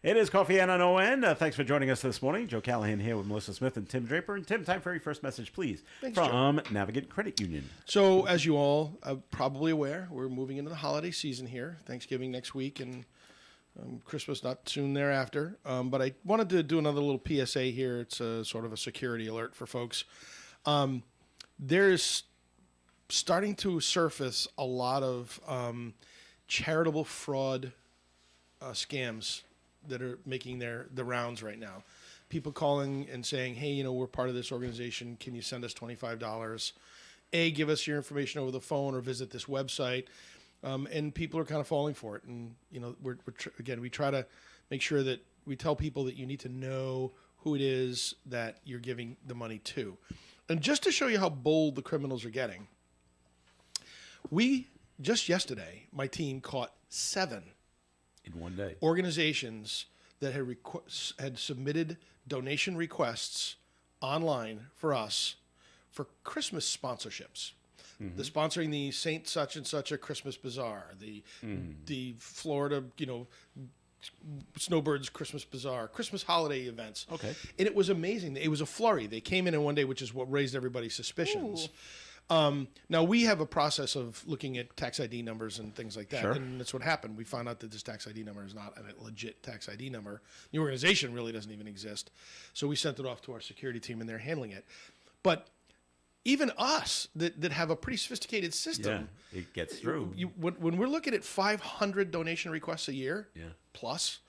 It is Coffee and on ON. Thanks for joining us this morning. Joe Callahan here with Melissa Smith and Tim Draper. And Tim, time for your first message, please. Thanks, from Navigant Credit Union. So, as you all are probably aware, we're moving into the holiday season here. Thanksgiving next week and Christmas not soon thereafter. But I wanted to do another little PSA here. It's a sort of a security alert for folks. There's starting to surface a lot of charitable fraud scams that are making the rounds right now. People calling and saying, hey, we're part of this organization. Can you send us $25? Give us your information over the phone or visit this website. And people are kind of falling for it. And, we try to make sure that we tell people that you need to know who it is that you're giving the money to. And just to show you how bold the criminals are getting, just yesterday, my team caught 7 in one day organizations that had submitted donation requests online for us for Christmas sponsorships. Mm-hmm. They're sponsoring the Saint such and such a Christmas Bazaar, the Florida, Snowbirds Christmas Bazaar, Christmas holiday events. Okay. And it was amazing. It was a flurry. They came in one day, which is what raised everybody's suspicions. Ooh. Now, we have a process of looking at tax ID numbers and things like that. Sure. And that's what happened. We found out that this tax ID number is not a legit tax ID number. The organization really doesn't even exist. So we sent it off to our security team, and they're handling it. But even us that have a pretty sophisticated system, it gets through. When we're looking at 500 donation requests a year plus,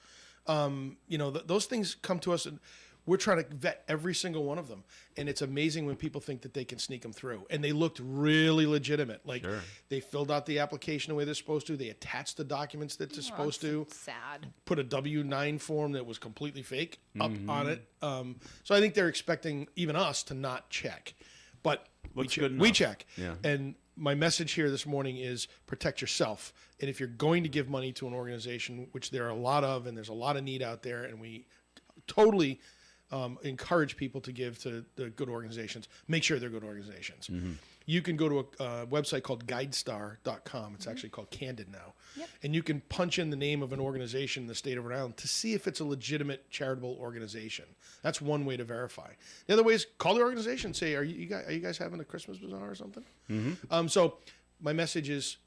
those things come to us, and we're trying to vet every single one of them. And it's amazing when people think that they can sneak them through. And they looked really legitimate. Like, they filled out the application the way they're supposed to. They attached the documents that they're supposed to. Sad. Put a W-9 form that was completely fake up on it. So I think they're expecting even us to not check. But we check. Yeah. And my message here this morning is protect yourself. And if you're going to give money to an organization, which there are a lot of, and there's a lot of need out there, and we totally encourage people to give to the good organizations, make sure they're good organizations. Mm-hmm. You can go to a website called GuideStar.com. It's actually called Candid now. Yep. And you can punch in the name of an organization in the state of Rhode Island to see if it's a legitimate charitable organization. That's one way to verify. The other way is call the organization and say, are you guys having a Christmas bazaar or something? Mm-hmm. So my message is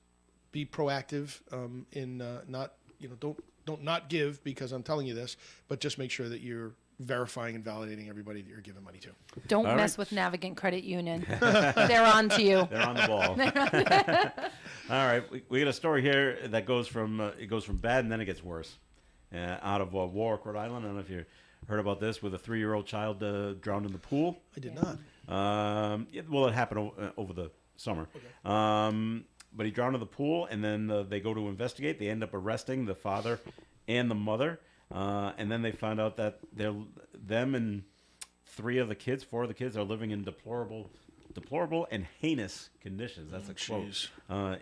be proactive in don't not give because I'm telling you this, but just make sure that you're verifying and validating everybody that you're giving money to. Don't mess with Navigant Credit Union. They're on to you. They're on the ball. All right, we got a story here that goes from bad and then it gets worse. Out of Warwick, Rhode Island. I don't know if you heard about this, with a 3-year-old child drowned in the pool. I did not. Well, it happened over the summer. Okay. But he drowned in the pool, and then they go to investigate. They end up arresting the father and the mother. And then they found out that them and 4 of the kids are living in deplorable deplorable and heinous conditions. That's a quote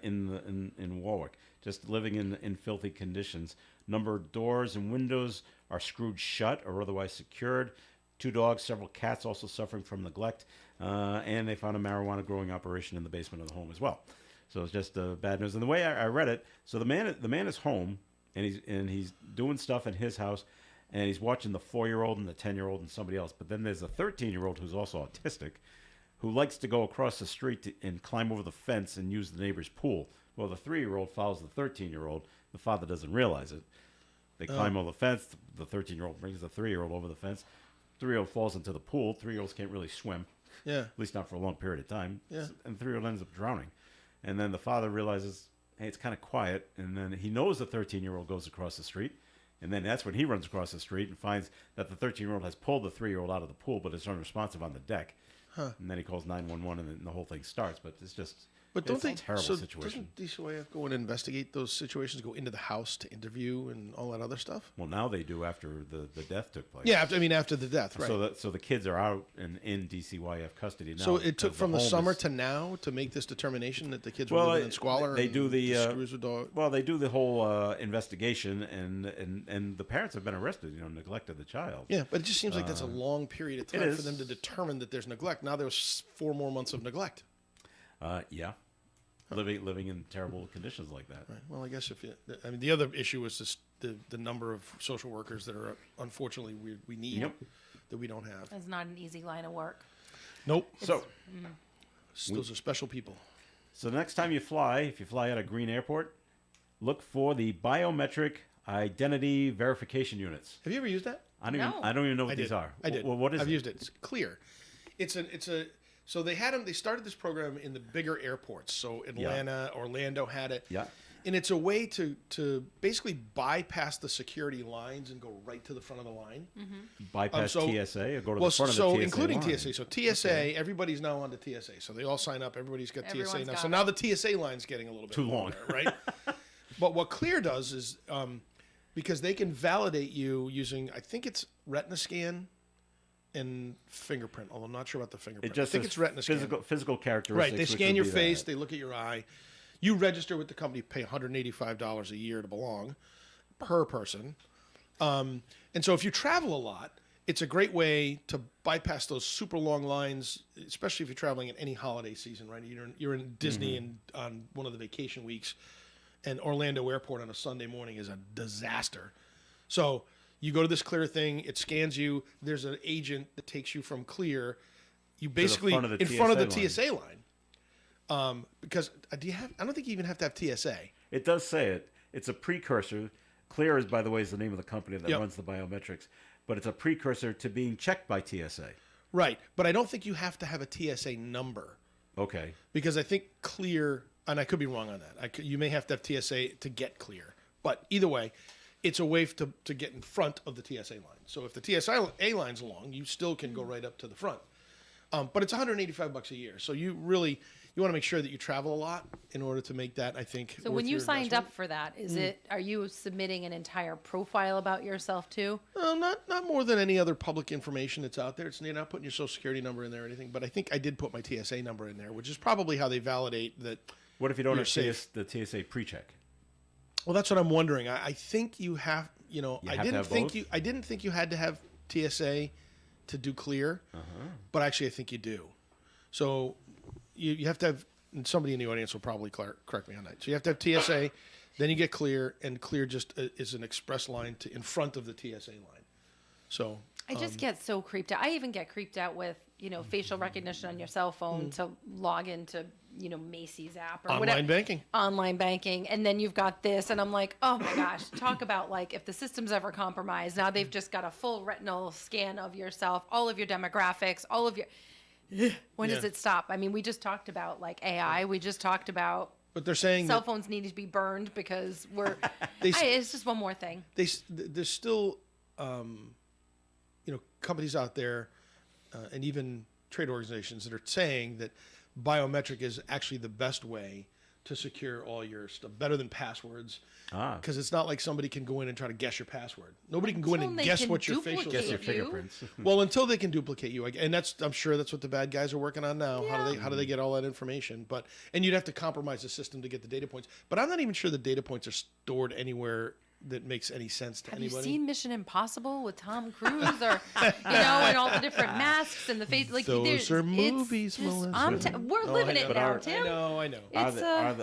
in Warwick. Just living in filthy conditions. Number of doors and windows are screwed shut or otherwise secured. 2 dogs, several cats also suffering from neglect. And they found a marijuana growing operation in the basement of the home as well. So it's just bad news. And the way I read it, so the man is home and he's doing stuff in his house, and he's watching the 4-year-old and the 10-year-old and somebody else. But then there's a 13-year-old who's also autistic, who likes to go across the street and climb over the fence and use the neighbor's pool. Well, the 3-year-old follows the 13-year-old. The father doesn't realize it. They climb over the fence. The 13-year-old brings the 3-year-old over the fence. 3-year-old falls into the pool. 3-year-olds can't really swim. Yeah. At least not for a long period of time. Yeah. And the 3-year-old ends up drowning. And then the father realizes, hey, it's kind of quiet. And then he knows the 13-year-old goes across the street. And then that's when he runs across the street and finds that the 13-year-old has pulled the 3-year-old out of the pool, but is unresponsive on the deck. Huh. And then he calls 911, and then the whole thing starts. But it's just But a terrible situation. Doesn't DCYF go and investigate those situations, go into the house to interview and all that other stuff? Well, now they do after the death took place. Yeah, after the death, right. So the kids are out in DCYF custody now. So it took from the home summer is- to now to make this determination that the kids were Well, living in squalor. they and do the screws with dog. well, they do the whole investigation, and the parents have been arrested. Neglected the child. Yeah, but it just seems like that's a long period of it time is. for them to determine that there's neglect. Now there's 4 more months of neglect. Yeah. Living in terrible conditions like that. Right. Well, I guess the other issue is just the number of social workers that are unfortunately we need that we don't have. It's not an easy line of work. Nope. So those are special people. So the next time you fly, if you fly out of Green Airport, look for the biometric identity verification units. Have you ever used that? I don't even know what these are. I did. Well, what is I've it? used it. It's Clear. It's a. So they had them. They started this program in the bigger airports. So Atlanta, Orlando had it. Yeah. And it's a way to basically bypass the security lines and go right to the front of the line. Bypass TSA or go to the front of the so TSA including line? TSA. So TSA, everybody's now on to TSA. So they all sign up. Everybody's got TSA Everyone's now. got So it. now the TSA line's getting a little bit Too long. longer, right? But what Clear does is because they can validate you using, I think it's retina scan and fingerprint. Although I'm not sure about the fingerprint. It just I think says it's retina scan. physical characteristics. Right. They which scan would your be face. that. They look at your eye. You register with the company, pay $185 a year to belong per person. And so if you travel a lot, it's a great way to bypass those super long lines, especially if you're traveling in any holiday season, right? You're in Disney and on one of the vacation weeks, and Orlando Airport on a Sunday morning is a disaster. So you go to this Clear thing, it scans you. There's an agent that takes you from Clear. You basically front of the in front of the TSA line. TSA line. Because do you have? I don't think you even have to have TSA. It does say it. It's a precursor. Clear is, by the way, is the name of the company that Yep. runs the biometrics, but it's a precursor to being checked by TSA. Right, but I don't think you have to have a TSA number Okay. because I think Clear, and I could be wrong on that. You may have to have TSA to get Clear, but either way, it's a way to get in front of the TSA line. So if the TSA line's long, you still can go right up to the front. But it's $185 a year, so you want to make sure that you travel a lot in order to make that, I think. So worth when you your signed investment. up for that, are you submitting an entire profile about yourself too? Not more than any other public information that's out there. You're not putting your social security number in there or anything, but I think I did put my TSA number in there, which is probably how they validate that. What if you don't you're have safe. the TSA pre-check? Well, that's what I'm wondering. I think you have. I have to didn't have think both? I didn't think you had to have TSA to do Clear, but actually I think you do. So you have to have. And somebody in the audience will probably correct me on that. So you have to have TSA, then you get Clear, and Clear just is an express line in front of the TSA line. So I just get so creeped out. I even get creeped out with, facial recognition on your cell phone to log into, Macy's app or online whatever. banking. Online banking. And then you've got this. And I'm like, oh my gosh, talk about like if the system's ever compromised. Now they've just got a full retinal scan of yourself, all of your demographics, all of your. When does Yeah. it stop? I mean, we just talked about like AI. We just talked about But they're saying cell that phones need to be burned because we're. They- it's just one more thing. there's still, companies out there, and even trade organizations that are saying that biometric is actually the best way to secure all your stuff, better than passwords. Ah. Because it's not like somebody can go in and try to guess your password. Nobody can go in Until and they guess can what your facial duplicate Guess your you. fingerprints. Well, until they can duplicate you, and I'm sure that's what the bad guys are working on now. How do they get all that information? And you'd have to compromise the system to get the data points. But I'm not even sure the data points are stored anywhere that makes any sense to Have anybody. you seen Mission Impossible with Tom Cruise, or and all the different masks and the face? Like Those are movies, Melissa. We're living it now, Tim. I know.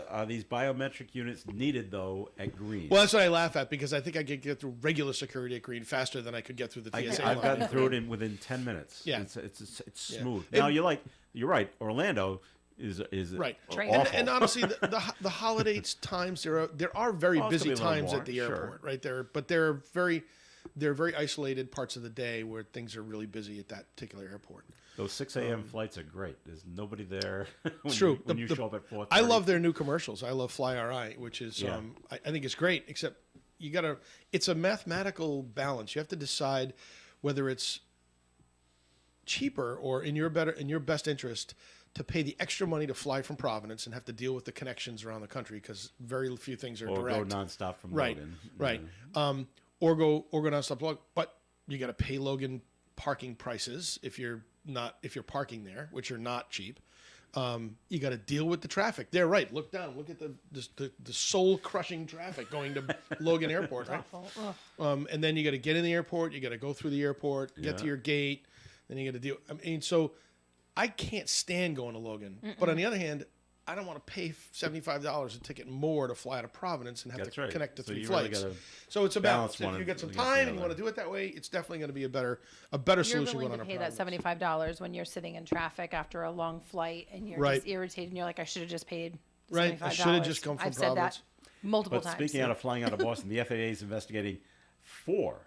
Are these biometric units needed though at Green? Well, that's what I laugh at, because I think I could get through regular security at Green faster than I could get through the TSA. I've gotten through it within 10 minutes. Yeah. It's smooth. Now you're right. Orlando is right. awful. And honestly, the holiday times there are very busy it's gonna be a little times more, at the airport, sure. right there. But there are very isolated parts of the day where things are really busy at that particular airport. Those 6 a.m. flights are great. There's nobody there when True. when you show up at 4:30. I love their new commercials. I love Fly RI, which is Yeah. I think it's great. Except it's a mathematical balance. You have to decide whether it's cheaper or in your best interest to pay the extra money to fly from Providence and have to deal with the connections around the country, because very few things are or direct. go nonstop from Right, Logan. right. Or go nonstop Logan, but you got to pay Logan parking prices if you're parking there, which are not cheap. You got to deal with the traffic. There, right? Look down. Look at the soul crushing traffic going to Logan Airport, right? And then you got to get in the airport. You got to go through the airport, get to your gate. Then you got to deal. I mean, so I can't stand going to Logan. But on the other hand, I don't want to pay $75 a ticket more to fly to Providence and have That's to right. connect to So three you really flights. gotta So it's a balance. balance one If you get some against the time and you other. want to do it that way, it's definitely going to be a better You're solution willing going to on pay that $75 when you're sitting in traffic after a long flight and you're Right. just irritated and you're like, I should have just paid the Right. $75. I should have just come from I've Providence. said that multiple But times. speaking out of flying out of Boston, the FAA is investigating four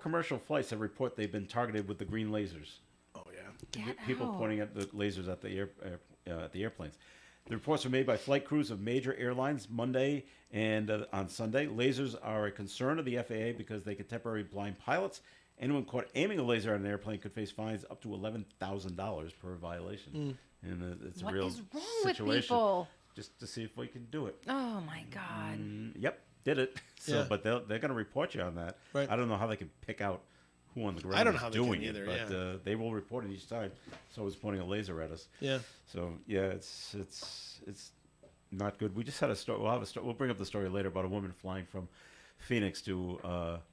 commercial flights that report they've been targeted with the green lasers. Oh yeah. People pointing at the lasers at the airplanes. The reports were made by flight crews of major airlines Monday and on Sunday. Lasers are a concern of the FAA because they could temporarily blind pilots. Anyone caught aiming a laser at an airplane could face fines up to $11,000 per violation. And it's What a real is wrong with situation. people? Just to see if we can do it. Oh my God. Yep, did it. So, Yeah. but they're going to report you on that. Right. I don't know how they can pick out who on the ground I don't know is how they can doing either, it, but they will report it each time. So it's pointing a laser at us. Yeah. So yeah, it's not good. We just had a story. We'll bring up the story later about a woman flying from Phoenix to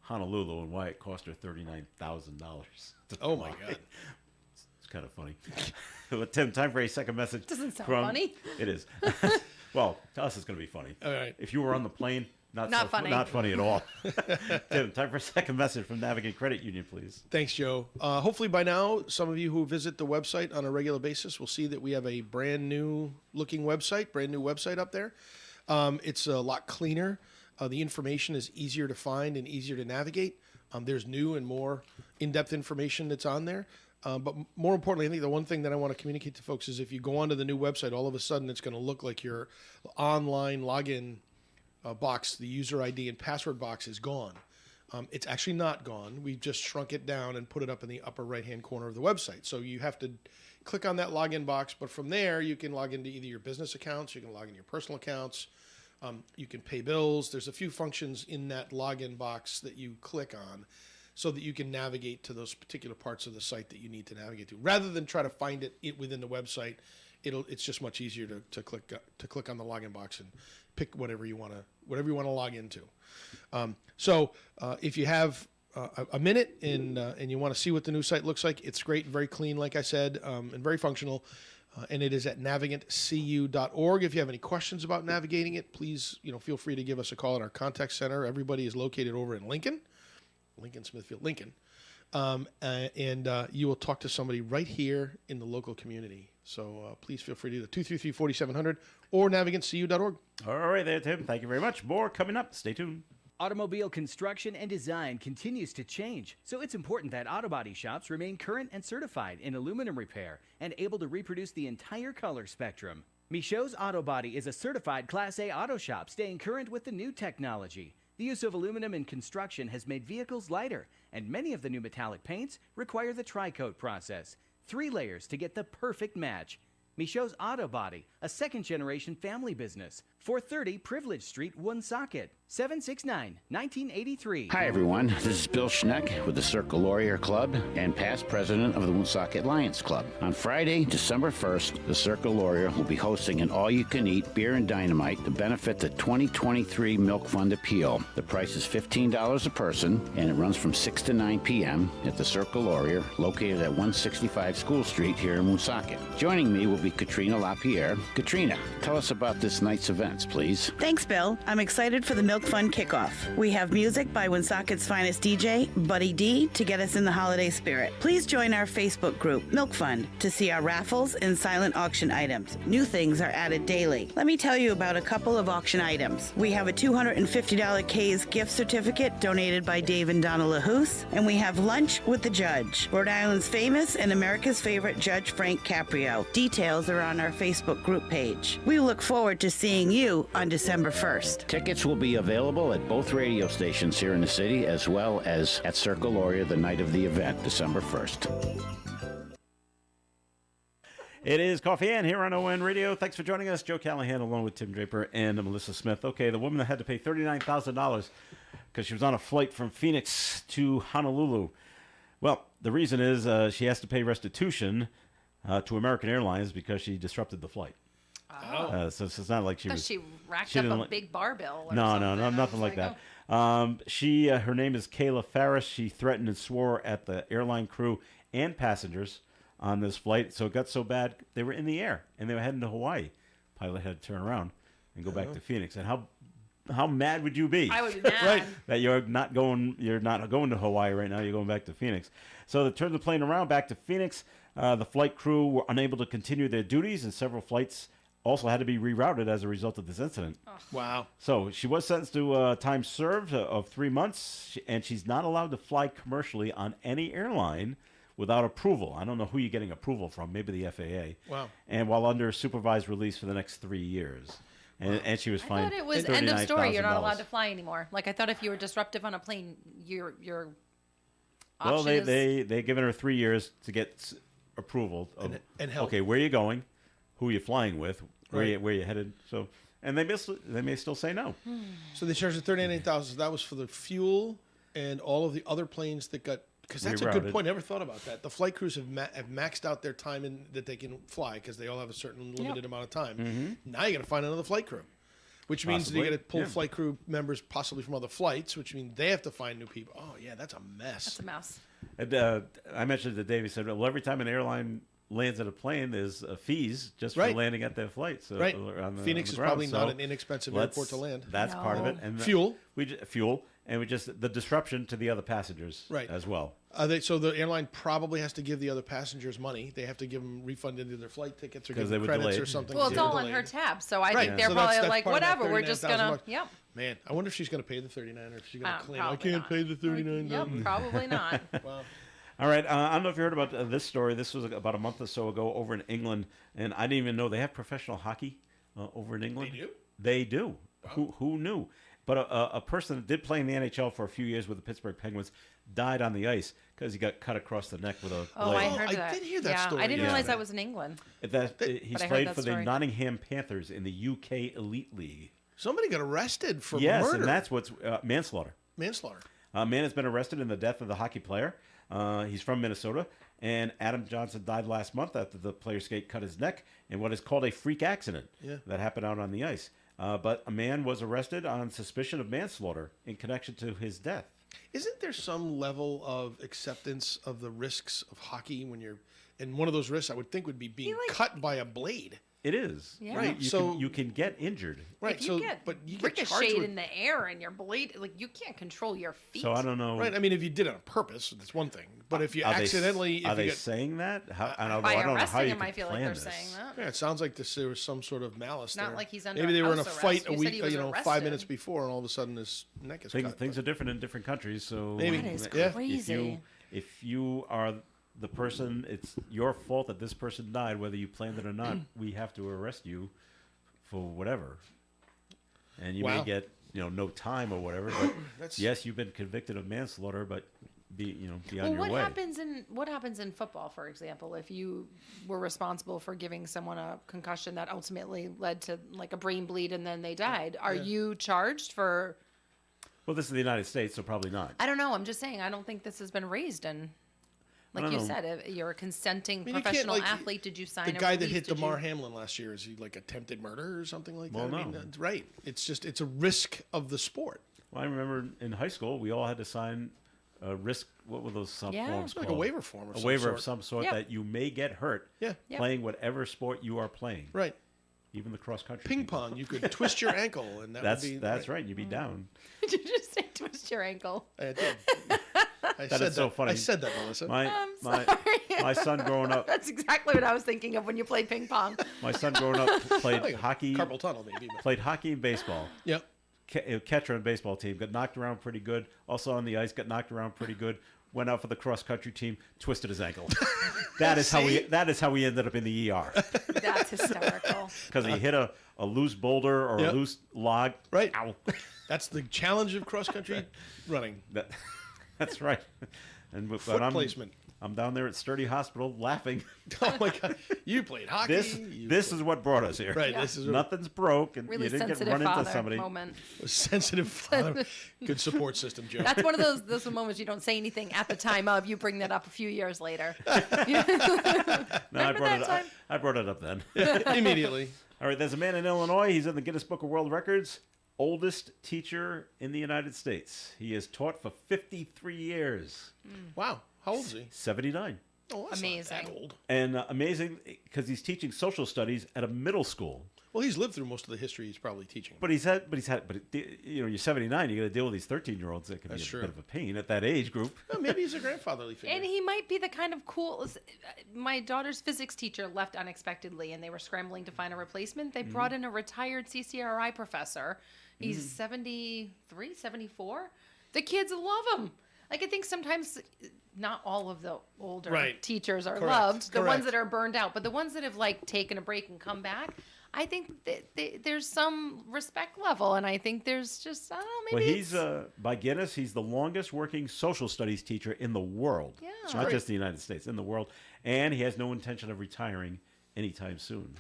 Honolulu and why it cost her $39,000. Oh my God. It's kind of funny. Well, Tim, time for a second message. Doesn't sound from- funny. It is. Well, to us, it's going to be funny. All right. If you were on the plane, not funny. Not funny at all. Tim, time for a second message from Navigate Credit Union, please. Thanks, Joe. Hopefully by now, some of you who visit the website on a regular basis will see that we have a brand new website up there. It's a lot cleaner. The information is easier to find and easier to navigate. There's new and more in-depth information that's on there. But more importantly, I think the one thing that I want to communicate to folks is if you go onto the new website, all of a sudden it's going to look like your online login box, the user ID and password box is gone. It's actually not gone. We've just shrunk it down and put it up in the upper right-hand corner of the website. So you have to click on that login box, but from there you can log into either your business accounts, you can log into your personal accounts, you can pay bills. There's a few functions in that login box that you click on so that you can navigate to those particular parts of the site that you need to navigate to. Rather than try to find it within the website, it's just much easier to click on the login box and pick whatever you want to log into. So if you have a minute and you want to see what the new site looks like, it's great, very clean, like I said, and very functional. And it is at navigantcu.org. If you have any questions about navigating it, please feel free to give us a call at our contact center. Everybody is located over in Lincoln, Smithfield, Lincoln. And you will talk to somebody right here in the local community. So please feel free to either 233-4700 or navigantcu.org. All right there, Tim. Thank you very much. More coming up. Stay tuned. Automobile construction and design continues to change, so it's important that auto body shops remain current and certified in aluminum repair and able to reproduce the entire color spectrum. Michaud's Auto Body is a certified Class A auto shop staying current with the new technology. The use of aluminum in construction has made vehicles lighter, and many of the new metallic paints require the tri-coat process, 3 layers to get the perfect match. Michaud's Auto Body, a second-generation family business. 430 Privilege Street, Woonsocket. 769-1983. Hi, everyone. This is Bill Schneck with the Circle Laurier Club and past president of the Woonsocket Lions Club. On Friday, December 1st, the Circle Laurier will be hosting an all-you-can-eat beer and dynamite to benefit the 2023 Milk Fund Appeal. The price is $15 a person, and it runs from 6 to 9 p.m. at the Circle Laurier, located at 165 School Street here in Woonsocket. Joining me will be Katrina LaPierre. Katrina, tell us about this night's events, please. Thanks, Bill. I'm excited for the Milk Fund kickoff. We have music by Woonsocket's finest DJ, Buddy D, to get us in the holiday spirit. Please join our Facebook group, Milk Fund, to see our raffles and silent auction items. New things are added daily. Let me tell you about a couple of auction items. We have a $250 K's gift certificate donated by Dave and Donna LaHoose, and we have lunch with the judge, Rhode Island's famous and America's favorite Judge Frank Caprio. Details are on our Facebook group page. We look forward to seeing you on December 1st. Tickets will be available at both radio stations here in the city, as well as at Circle Laurier the night of the event, December 1st. It is Coffee Ann here on ON Radio. Thanks for joining us. Joe Callahan along with Tim Draper and Melissa Smith. Okay, the woman that had to pay $39,000 because she was on a flight from Phoenix to Honolulu. Well, the reason is she has to pay restitution to American Airlines because she disrupted the flight. So it's not like she was. She racked up a big bar bill. Or No, something. nothing like that. Her name is Kayla Farris. She threatened and swore at the airline crew and passengers on this flight. So it got so bad they were in the air and they were heading to Hawaii. Pilot had to turn around and go back to Phoenix. And how mad would you be? I would be mad. Right, that you're not going to Hawaii right now. You're going back to Phoenix. So they turned the plane around back to Phoenix. The flight crew were unable to continue their duties, and several flights also had to be rerouted as a result of this incident. Oh. Wow. So she was sentenced to time served of 3 months, and she's not allowed to fly commercially on any airline without approval. I don't know who you're getting approval from, maybe the FAA. Wow. And while under supervised release for the next 3 years. And she was I fined. thought it was end of story. You're not allowed to fly anymore. Like I thought if you were disruptive on a plane, your well, option is... they given her 3 years to get approval of, and help. Okay, where are you going? Who are you flying with? Where Right. you headed? So, and they may still say no. So they charged her $39,000. That was for the fuel and all of the other planes that got. Because that's a good Rerouted. point. Never thought about that. The flight crews have maxed out their time that they can fly because they all have a certain limited amount of time. Mm-hmm. Now you got to find another flight crew, which means Possibly, you got to pull yeah. flight crew members possibly from other flights, which means they have to find new people. Oh yeah, that's a mess. That's a mess. And, I mentioned to Dave. He said, "Well, every time an airline lands at a plane, there's fees just for Right. landing at their flight." So Right. on Phoenix the is ground. probably not So an inexpensive let's- airport to land. That's part of it. And Fuel. Fuel, and we just the disruption to the other passengers Right. as well. So the airline probably has to give the other passengers money. They have to give them refund into their flight tickets or give 'Cause they them were credits delayed. or something. Well, 'cause it's they were all on delayed. her tab, so I Right. think they're So probably that's like, part of that whatever, we're just gonna, $39,000. yep. Man, I wonder if she's going to pay the 39 or if she's going to claim I probably can't not. pay the 39. Yep, probably not. Wow. All right, I don't know if you heard about this story. This was about a month or so ago over in England, and I didn't even know they have professional hockey over in England. They do? They do. Who knew? But a person that did play in the NHL for a few years with the Pittsburgh Penguins died on the ice because he got cut across the neck with a Oh, blade. I heard that. I did hear that yeah, story. I didn't Yeah. realize that was in England. He's But I heard played that for the story. Nottingham Panthers in the UK Elite League. Somebody got arrested for Yes, murder. and that's what's manslaughter. Manslaughter. A man has been arrested in the death of the hockey player. He's from Minnesota, and Adam Johnson died last month after the player's skate cut his neck in what is called a freak accident that happened out on the ice. But a man was arrested on suspicion of manslaughter in connection to his death. Isn't there some level of acceptance of the risks of hockey when you're, and one of those risks I would think would be being cut by a blade. It is. Yeah. Right. You can get injured. Right. If you get but you get charged ricocheted with, in the air and your blade, like you can't control your feet. So I don't know. Right. I mean, if you did it on purpose, that's one thing. But if you Are they- accidentally, are if they you get, saying that? How, I don't, By I don't know how arresting you him, could I feel like plan they're this. saying that. yeah, it sounds like there was some sort of malice Not there. like he's under Maybe they were in a house fight arrest. a You said week, he was 5 arrested. minutes before, and all of a sudden his neck is cut. Things are different in different countries, so Maybe. That is Yeah. crazy. If you are the person, it's your fault that this person died, whether you planned it or not. We have to arrest you for whatever, and you may Wow. get no time or whatever. But yes, you've been convicted of manslaughter, but be on Well, your way. what happens in football, for example, if you were responsible for giving someone a concussion that ultimately led to like a brain bleed and then they died? Are you charged for? Well, this is the United States, so probably not. I don't know. I'm just saying. I don't think this has been raised in. Like don't you know. said, if you're a consenting you can't, professional like, athlete. Did you sign The a guy that release? hit Did Damar you- Hamlin last year, is he like attempted murder or something like Well, that? I mean, no. that's right. It's a risk of the sport. Well, I remember in high school, we all had to sign a risk. What were those forms It's like a called? waiver form of a some waiver sort. of some sort Yep. that you may get hurt Yeah. Yep. playing whatever sport you are playing. Right. Even the cross country. Ping pong, you could twist your ankle, and That's would be that's right. You'd be down. Did you just say twist your ankle? I did. That is so funny. I said that, Melissa. My son growing up. That's exactly what I was thinking of when you played ping pong. My son growing up played Like a hockey. carpal tunnel, maybe. but- Played hockey and baseball. Yep. Catcher on the baseball team. Got knocked around pretty good. Also on the ice, got knocked around pretty good. Went out for the cross country team, twisted his ankle. That is how he ended up in the ER. That's hysterical. Because he hit a loose boulder or Yep. a loose log. Right. Ow. That's the challenge of cross country running. That's right. And but Foot placement. I'm down there at Sturdy Hospital laughing. Oh my God! You played hockey. This is what brought us here. Right, this is what- Nothing's broke, and Really you didn't get sensitive run into father somebody. moment. Sensitive father. Good support system, Joe. That's one of those moments you don't say anything at the time of. You bring that up a few years later. No, I Remember brought that it. time? I brought it up then. Immediately. All right. There's a man in Illinois. He's in the Guinness Book of World Records. Oldest teacher in the United States. He has taught for 53 years. Wow. How old is he? 79. Oh, that's Amazing. not that old. And amazing because he's teaching social studies at a middle school. Well, he's lived through most of the history he's probably teaching. But you're 79. You got to deal with these 13-year-olds. That can That's be a true. bit of a pain at that age group. Well, maybe he's a grandfatherly figure. And he might be the kind of cool. My daughter's physics teacher left unexpectedly, and they were scrambling to find a replacement. They brought in a retired CCRI professor. He's 73, 74. The kids love him. Like, I think sometimes not all of the older Right. teachers are Correct. loved. The Correct. ones that are burned out, but the ones that have like taken a break and come back, I think that there's some respect level, and I think there's just I don't know, maybe Well, he's by Guinness, he's the longest working social studies teacher in the world. Yeah. That's Not great. just the United States, in the world. And he has no intention of retiring anytime soon.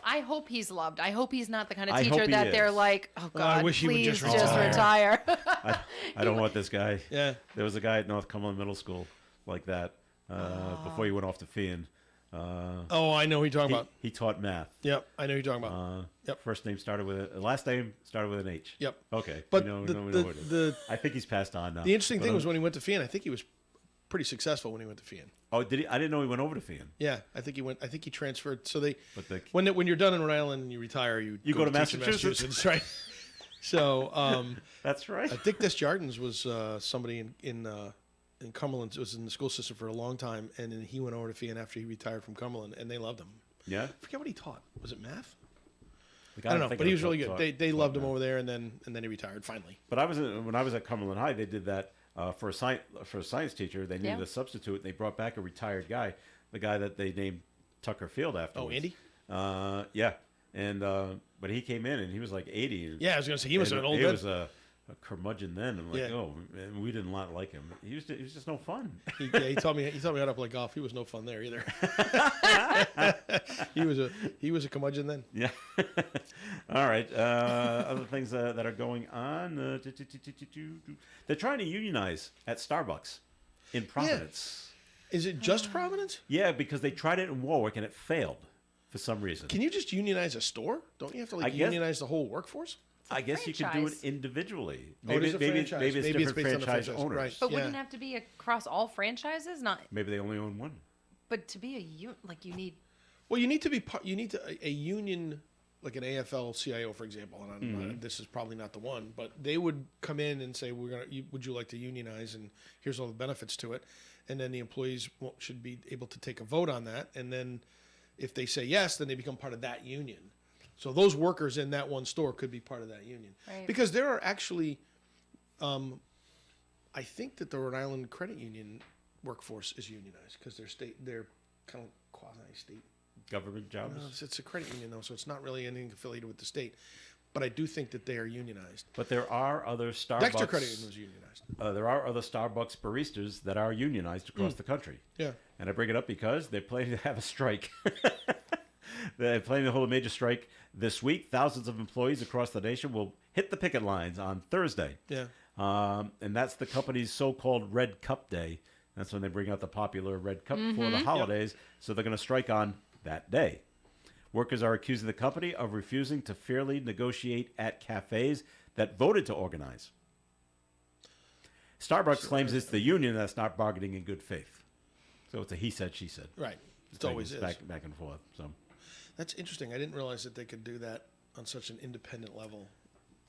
I hope he's loved. I hope he's not the kind of I hope teacher he that is. they're like, oh Oh, I God, wish he would please just just retire." retire. I don't want this guy. Yeah. There was a guy at North Cumberland Middle School like that before he went off to Fian. Oh, I know who you're talking about. He taught math. Yep, I know who you're talking about. Yep. First name started with last name started with an H. Yep. Okay. But we know the- who the- it is. the- I think he's passed on now. The interesting But thing was when he went to Fian, I think he was pretty successful when he went to Fian. Oh, did he? I didn't know he went over to Fian. Yeah, I think he went. I think he transferred. So they, But the- when you're done in Rhode Island and you retire, you go to teach in Massachusetts. right? So that's right. Dick Desjardins was somebody in Cumberland. Was in the school system for a long time, and then he went over to Fian after he retired from Cumberland, and they loved him. Yeah. I forget what he taught. Was it math? The guy I don't I'm know, thinking but he of was really good. taught- They taught loved him math. over there, and then he retired finally. But when I was at Cumberland High, they did that for a science teacher. They needed Yeah. a substitute, and they brought back a retired guy, the guy that they named Tucker Field afterwards. Andy? Yeah, and but he came in and he was like 80. Yeah, I was gonna say, he must and have been old He then. was a curmudgeon then. I'm like, Yeah. oh, and we did not like him. He was just no fun. He taught me how to play golf. He was no fun there either. he was a curmudgeon then. Yeah. All right. Other things that are going on. They're trying to unionize at Starbucks in Providence. Is it just Providence? Yeah, because they tried it in Warwick and it failed for some reason. Can you just unionize a store? Don't you have to I guess- unionize the whole workforce? I guess you could do it franchise. individually. Oh, it is a franchise. Maybe it's Maybe it's different based on the franchise franchise, owners. right. But wouldn't it have to be across all franchises? Not, Maybe they only own one. but to be you need. Well, you need to be part. You need a union, like an AFL-CIO, for example. And Mm-hmm. this is probably not the one, but they would come in and say, would you like to unionize? And here's all the benefits to it. And then the employees should be able to take a vote on that. And then if they say yes, then they become part of that union. So those workers in that one store could be part of that union. Right. Because there are actually, I think that the Rhode Island Credit Union workforce is unionized because they're kind of quasi-state. Government jobs. No, it's a credit union though, so it's not really anything affiliated with the state. but I do think that they are unionized. But there are other Starbucks. Dexter Credit Union was unionized. There are other Starbucks baristas that are unionized across the country. Yeah. And I bring it up because they're planning to have a strike. They're planning to hold a major strike this week. Thousands of employees across the nation will hit the picket lines on Thursday. Yeah. And that's the company's so-called Red Cup Day. That's when they bring out the popular Red Cup for the holidays. So they're going to strike on that day. Workers are accusing the company of refusing to fairly negotiate at cafes that voted to organize. Starbucks claims it's the union that's not bargaining in good faith. So it's a he said, she said. Right. It always is. Back and forth. So that's interesting. I didn't realize that they could do that on such an independent level.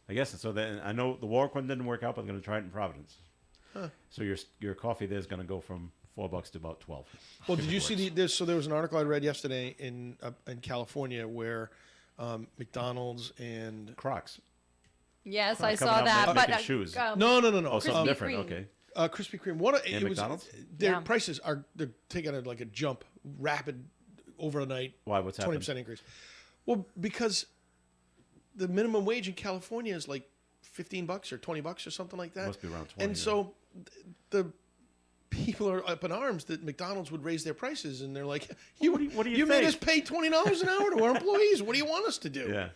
I guess so. Then I know the Warwick one didn't work out, but I'm going to try it in Providence. Huh. So your coffee there is going to go from $4 to about $12. Well, did you see there was an article I read yesterday in California where McDonald's and Crocs. Yes, I saw that. But shoes. No. Oh, something different. Kreme. Okay. Krispy Kreme. McDonald's? Their prices are taking a jump, rapid overnight. Why? What's happening? 20% increase. Well, because the minimum wage in California is like $15 or $20 or something like that. It must be around 20. And so the people are up in arms that McDonald's would raise their prices, and they're like, "You made us pay $20 an hour to our employees. What do you want us to do?" Yeah.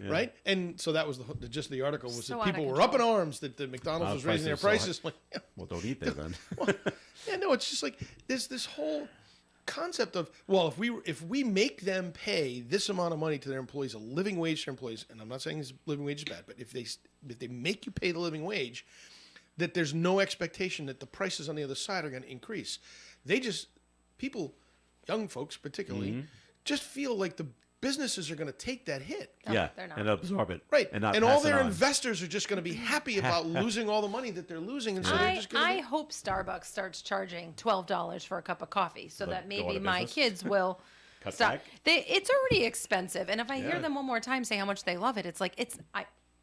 Yeah. Right. And so that was the gist of the article was So that people out of were up in arms that the McDonald's was raising their prices. Like, well, don't eat there then. yeah, no, it's just like there's this whole concept of, well, if we make them pay this amount of money to their employees, a living wage to their employees, and I'm not saying this living wage is bad, but if they make you pay the living wage, that there's no expectation that the prices on the other side are going to increase. People, young folks particularly, just feel like the businesses are going to take that hit. Yeah, they're not. and absorb it. Right. And not all pass it their on. investors are just going to be happy about losing all the money that they're losing. And so they're just going I hope Starbucks starts charging $12 for a cup of coffee so They'll that go out maybe of my business. kids will Cut stop. back. It's already expensive. And if I Yeah. hear them one more time say how much they love it, it's like,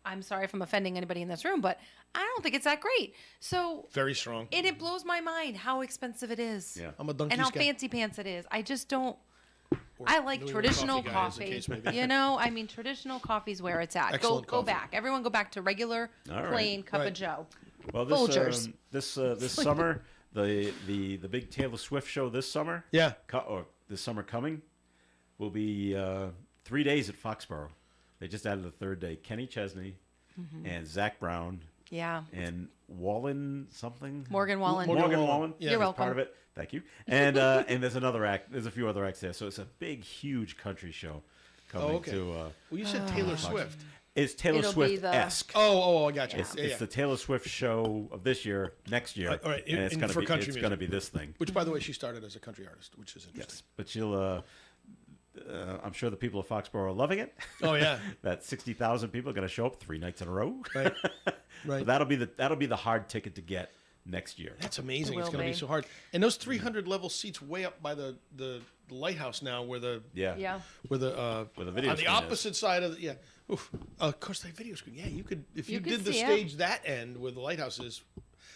I'm sorry if I'm offending anybody in this room, but I don't think it's that great. So very strong. it blows my mind how expensive it is. Yeah. I'm a Dunkies And how guy. fancy pants it is. I just don't. Or I like New York traditional coffee guy, as the coffee. case may be. You know, I mean, traditional coffee's where it's at. Excellent Go coffee. back. Everyone go back to regular, All right. plain cup Right. of Joe. Well, Folgers. this summer, the big Taylor Swift show this summer, Yeah. or this summer coming, will be 3 days at Foxborough. They just added a third day. Kenny Chesney and Zach Brown Yeah. and Wallen something. Morgan Wallen. Morgan Wallen. Yeah. You're is welcome. part of it. Thank you. And and there's another act. There's a few other acts there. So it's a big, huge country show coming okay. to. Well, you said Taylor Swift. It's Taylor It'll be Swift-esque. Oh, I got you. It's, Yeah, it's yeah. the Taylor Swift show of this year, next year, All right, and it's and going for to country be music. be this thing. Which, by the way, she started as a country artist, which is interesting. Yes, but she'll. I'm sure the people of Foxborough are loving it. Oh yeah. That 60,000 people are going to show up 3 nights in a row. Right. So Right. that'll be the hard ticket to get next year. That's amazing. It It's will going to be be. so hard. And those 300 level seats way up by the lighthouse now, where the Yeah. Where the video on the screen opposite side of the Oof. Of course, the video screen. Yeah, you could if you, You could did the see it. stage that end where the lighthouse is.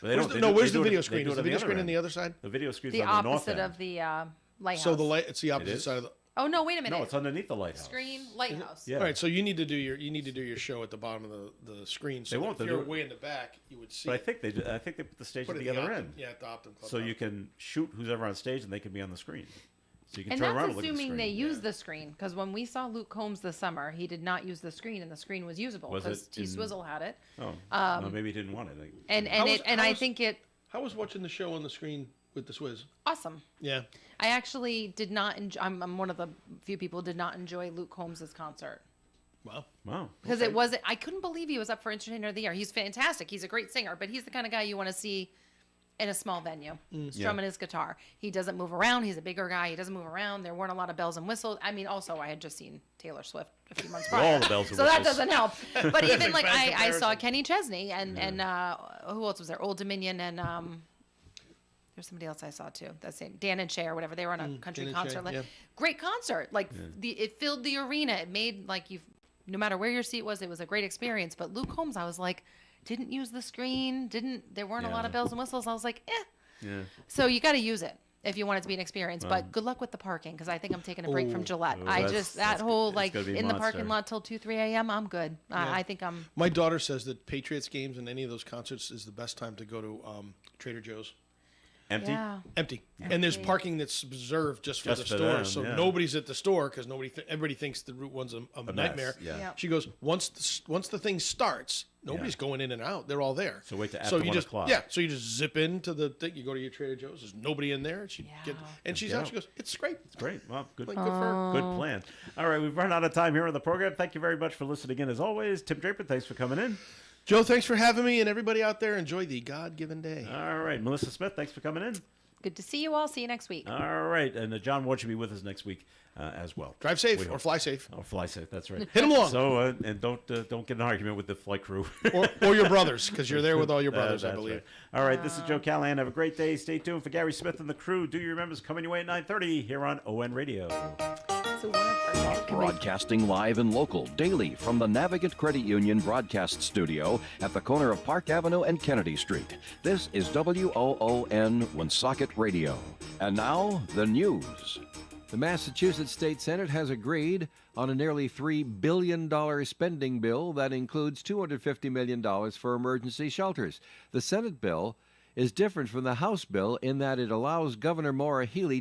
But they don't- they no, do- where's they the do it- video they screen? do Is it the on the video other screen on end. the other side? The video screen's The on the north opposite end. of the lighthouse. So it's the opposite is? side of the. Oh no! Wait a minute. No, it's underneath the lighthouse. Screen lighthouse. Yeah. All right, so you need to do your show at the bottom of the screen. So They that won't, if they you're do it- way in the back, you would see. But I it. think they put the stage Put at it the at other Optum- end. Yeah, at the Optum Club. So you can shoot who's ever on stage, and they can be on the screen. So you can And turn around that's and look at the assuming screen. they use the screen, because when we saw Luke Combs this summer, he did not use the screen, and the screen was usable Was because it T in- Swizzle had it. Oh, no, maybe he didn't want it. And How was- and how I was- think it How was watching the show on the screen with the Swizz? awesome. Yeah. I actually did not enjoy. I'm one of the few people who did not enjoy Luke Combs' concert Wow. because it wasn't. I couldn't believe he was up for Entertainer of the Year. He's fantastic. He's a great singer, but he's the kind of guy you want to see in a small venue, strumming his guitar. He doesn't move around. He's a bigger guy. He doesn't move around. There weren't a lot of bells and whistles. I mean, also I had just seen Taylor Swift a few months prior, All the bells and so that whistles. doesn't help. But even like bad I saw comparison. Kenny Chesney and who else was there? Old Dominion and there's somebody else I saw too. That same Dan and Shay or whatever. They were on a country Dan and concert. Shay, Like yeah. great concert. Like it filled the arena. It made like no matter where your seat was, it was a great experience. But Luke Combs, I was like, didn't use the screen. There weren't a lot of bells and whistles. I was like, eh. Yeah. So you got to use it. if you want it to be an experience. But good luck with the parking, because I think I'm taking a break from Gillette. Oh, I that's- just, that's that whole, it's like, gonna be in the monster. parking lot till 2, 3 a.m., I'm good. I think I'm... My daughter says that Patriots games and any of those concerts is the best time to go to Trader Joe's. Empty? Yeah. Empty. And there's parking that's reserved just for Just the for store, them, so yeah. nobody's at the store because everybody thinks the Route 1's a mess, nightmare. yeah. Yep. She goes, once the thing starts, nobody's going in and out. They're all there. So wait till so after you 1 just, o'clock. Yeah, so you just zip into the thing. You go to your Trader Joe's. There's nobody in there. And she's out. She goes, it's great. It's great. Well, good, Like, good for her. good plan. All right, we've run out of time here on the program. Thank you very much for listening in. As always, Tim Draper, thanks for coming in. Joe, thanks for having me, and everybody out there, enjoy the God-given day. All right, Melissa Smith, thanks for coming in. Good to see you all. See you next week. All right, and John Ward should be with us next week as well. Drive safe We or hope. fly safe. Or fly safe. That's right. Hit 'em along. So and don't get in an argument with the flight crew or your brothers, because you're there with all your brothers, I that's believe. right. All right, this is Joe Callahan. Have a great day. Stay tuned for Gary Smith and the crew. Do you remember coming your way at 9:30 here on ON Radio. Broadcasting live and local daily from the Navigant Credit Union broadcast studio at the corner of Park Avenue and Kennedy Street. This is WOON Woonsocket Radio. And now, the news. The Massachusetts State Senate has agreed on a nearly $3 billion spending bill that includes $250 million for emergency shelters. The Senate bill is different from the House bill in that it allows Governor Maura Healey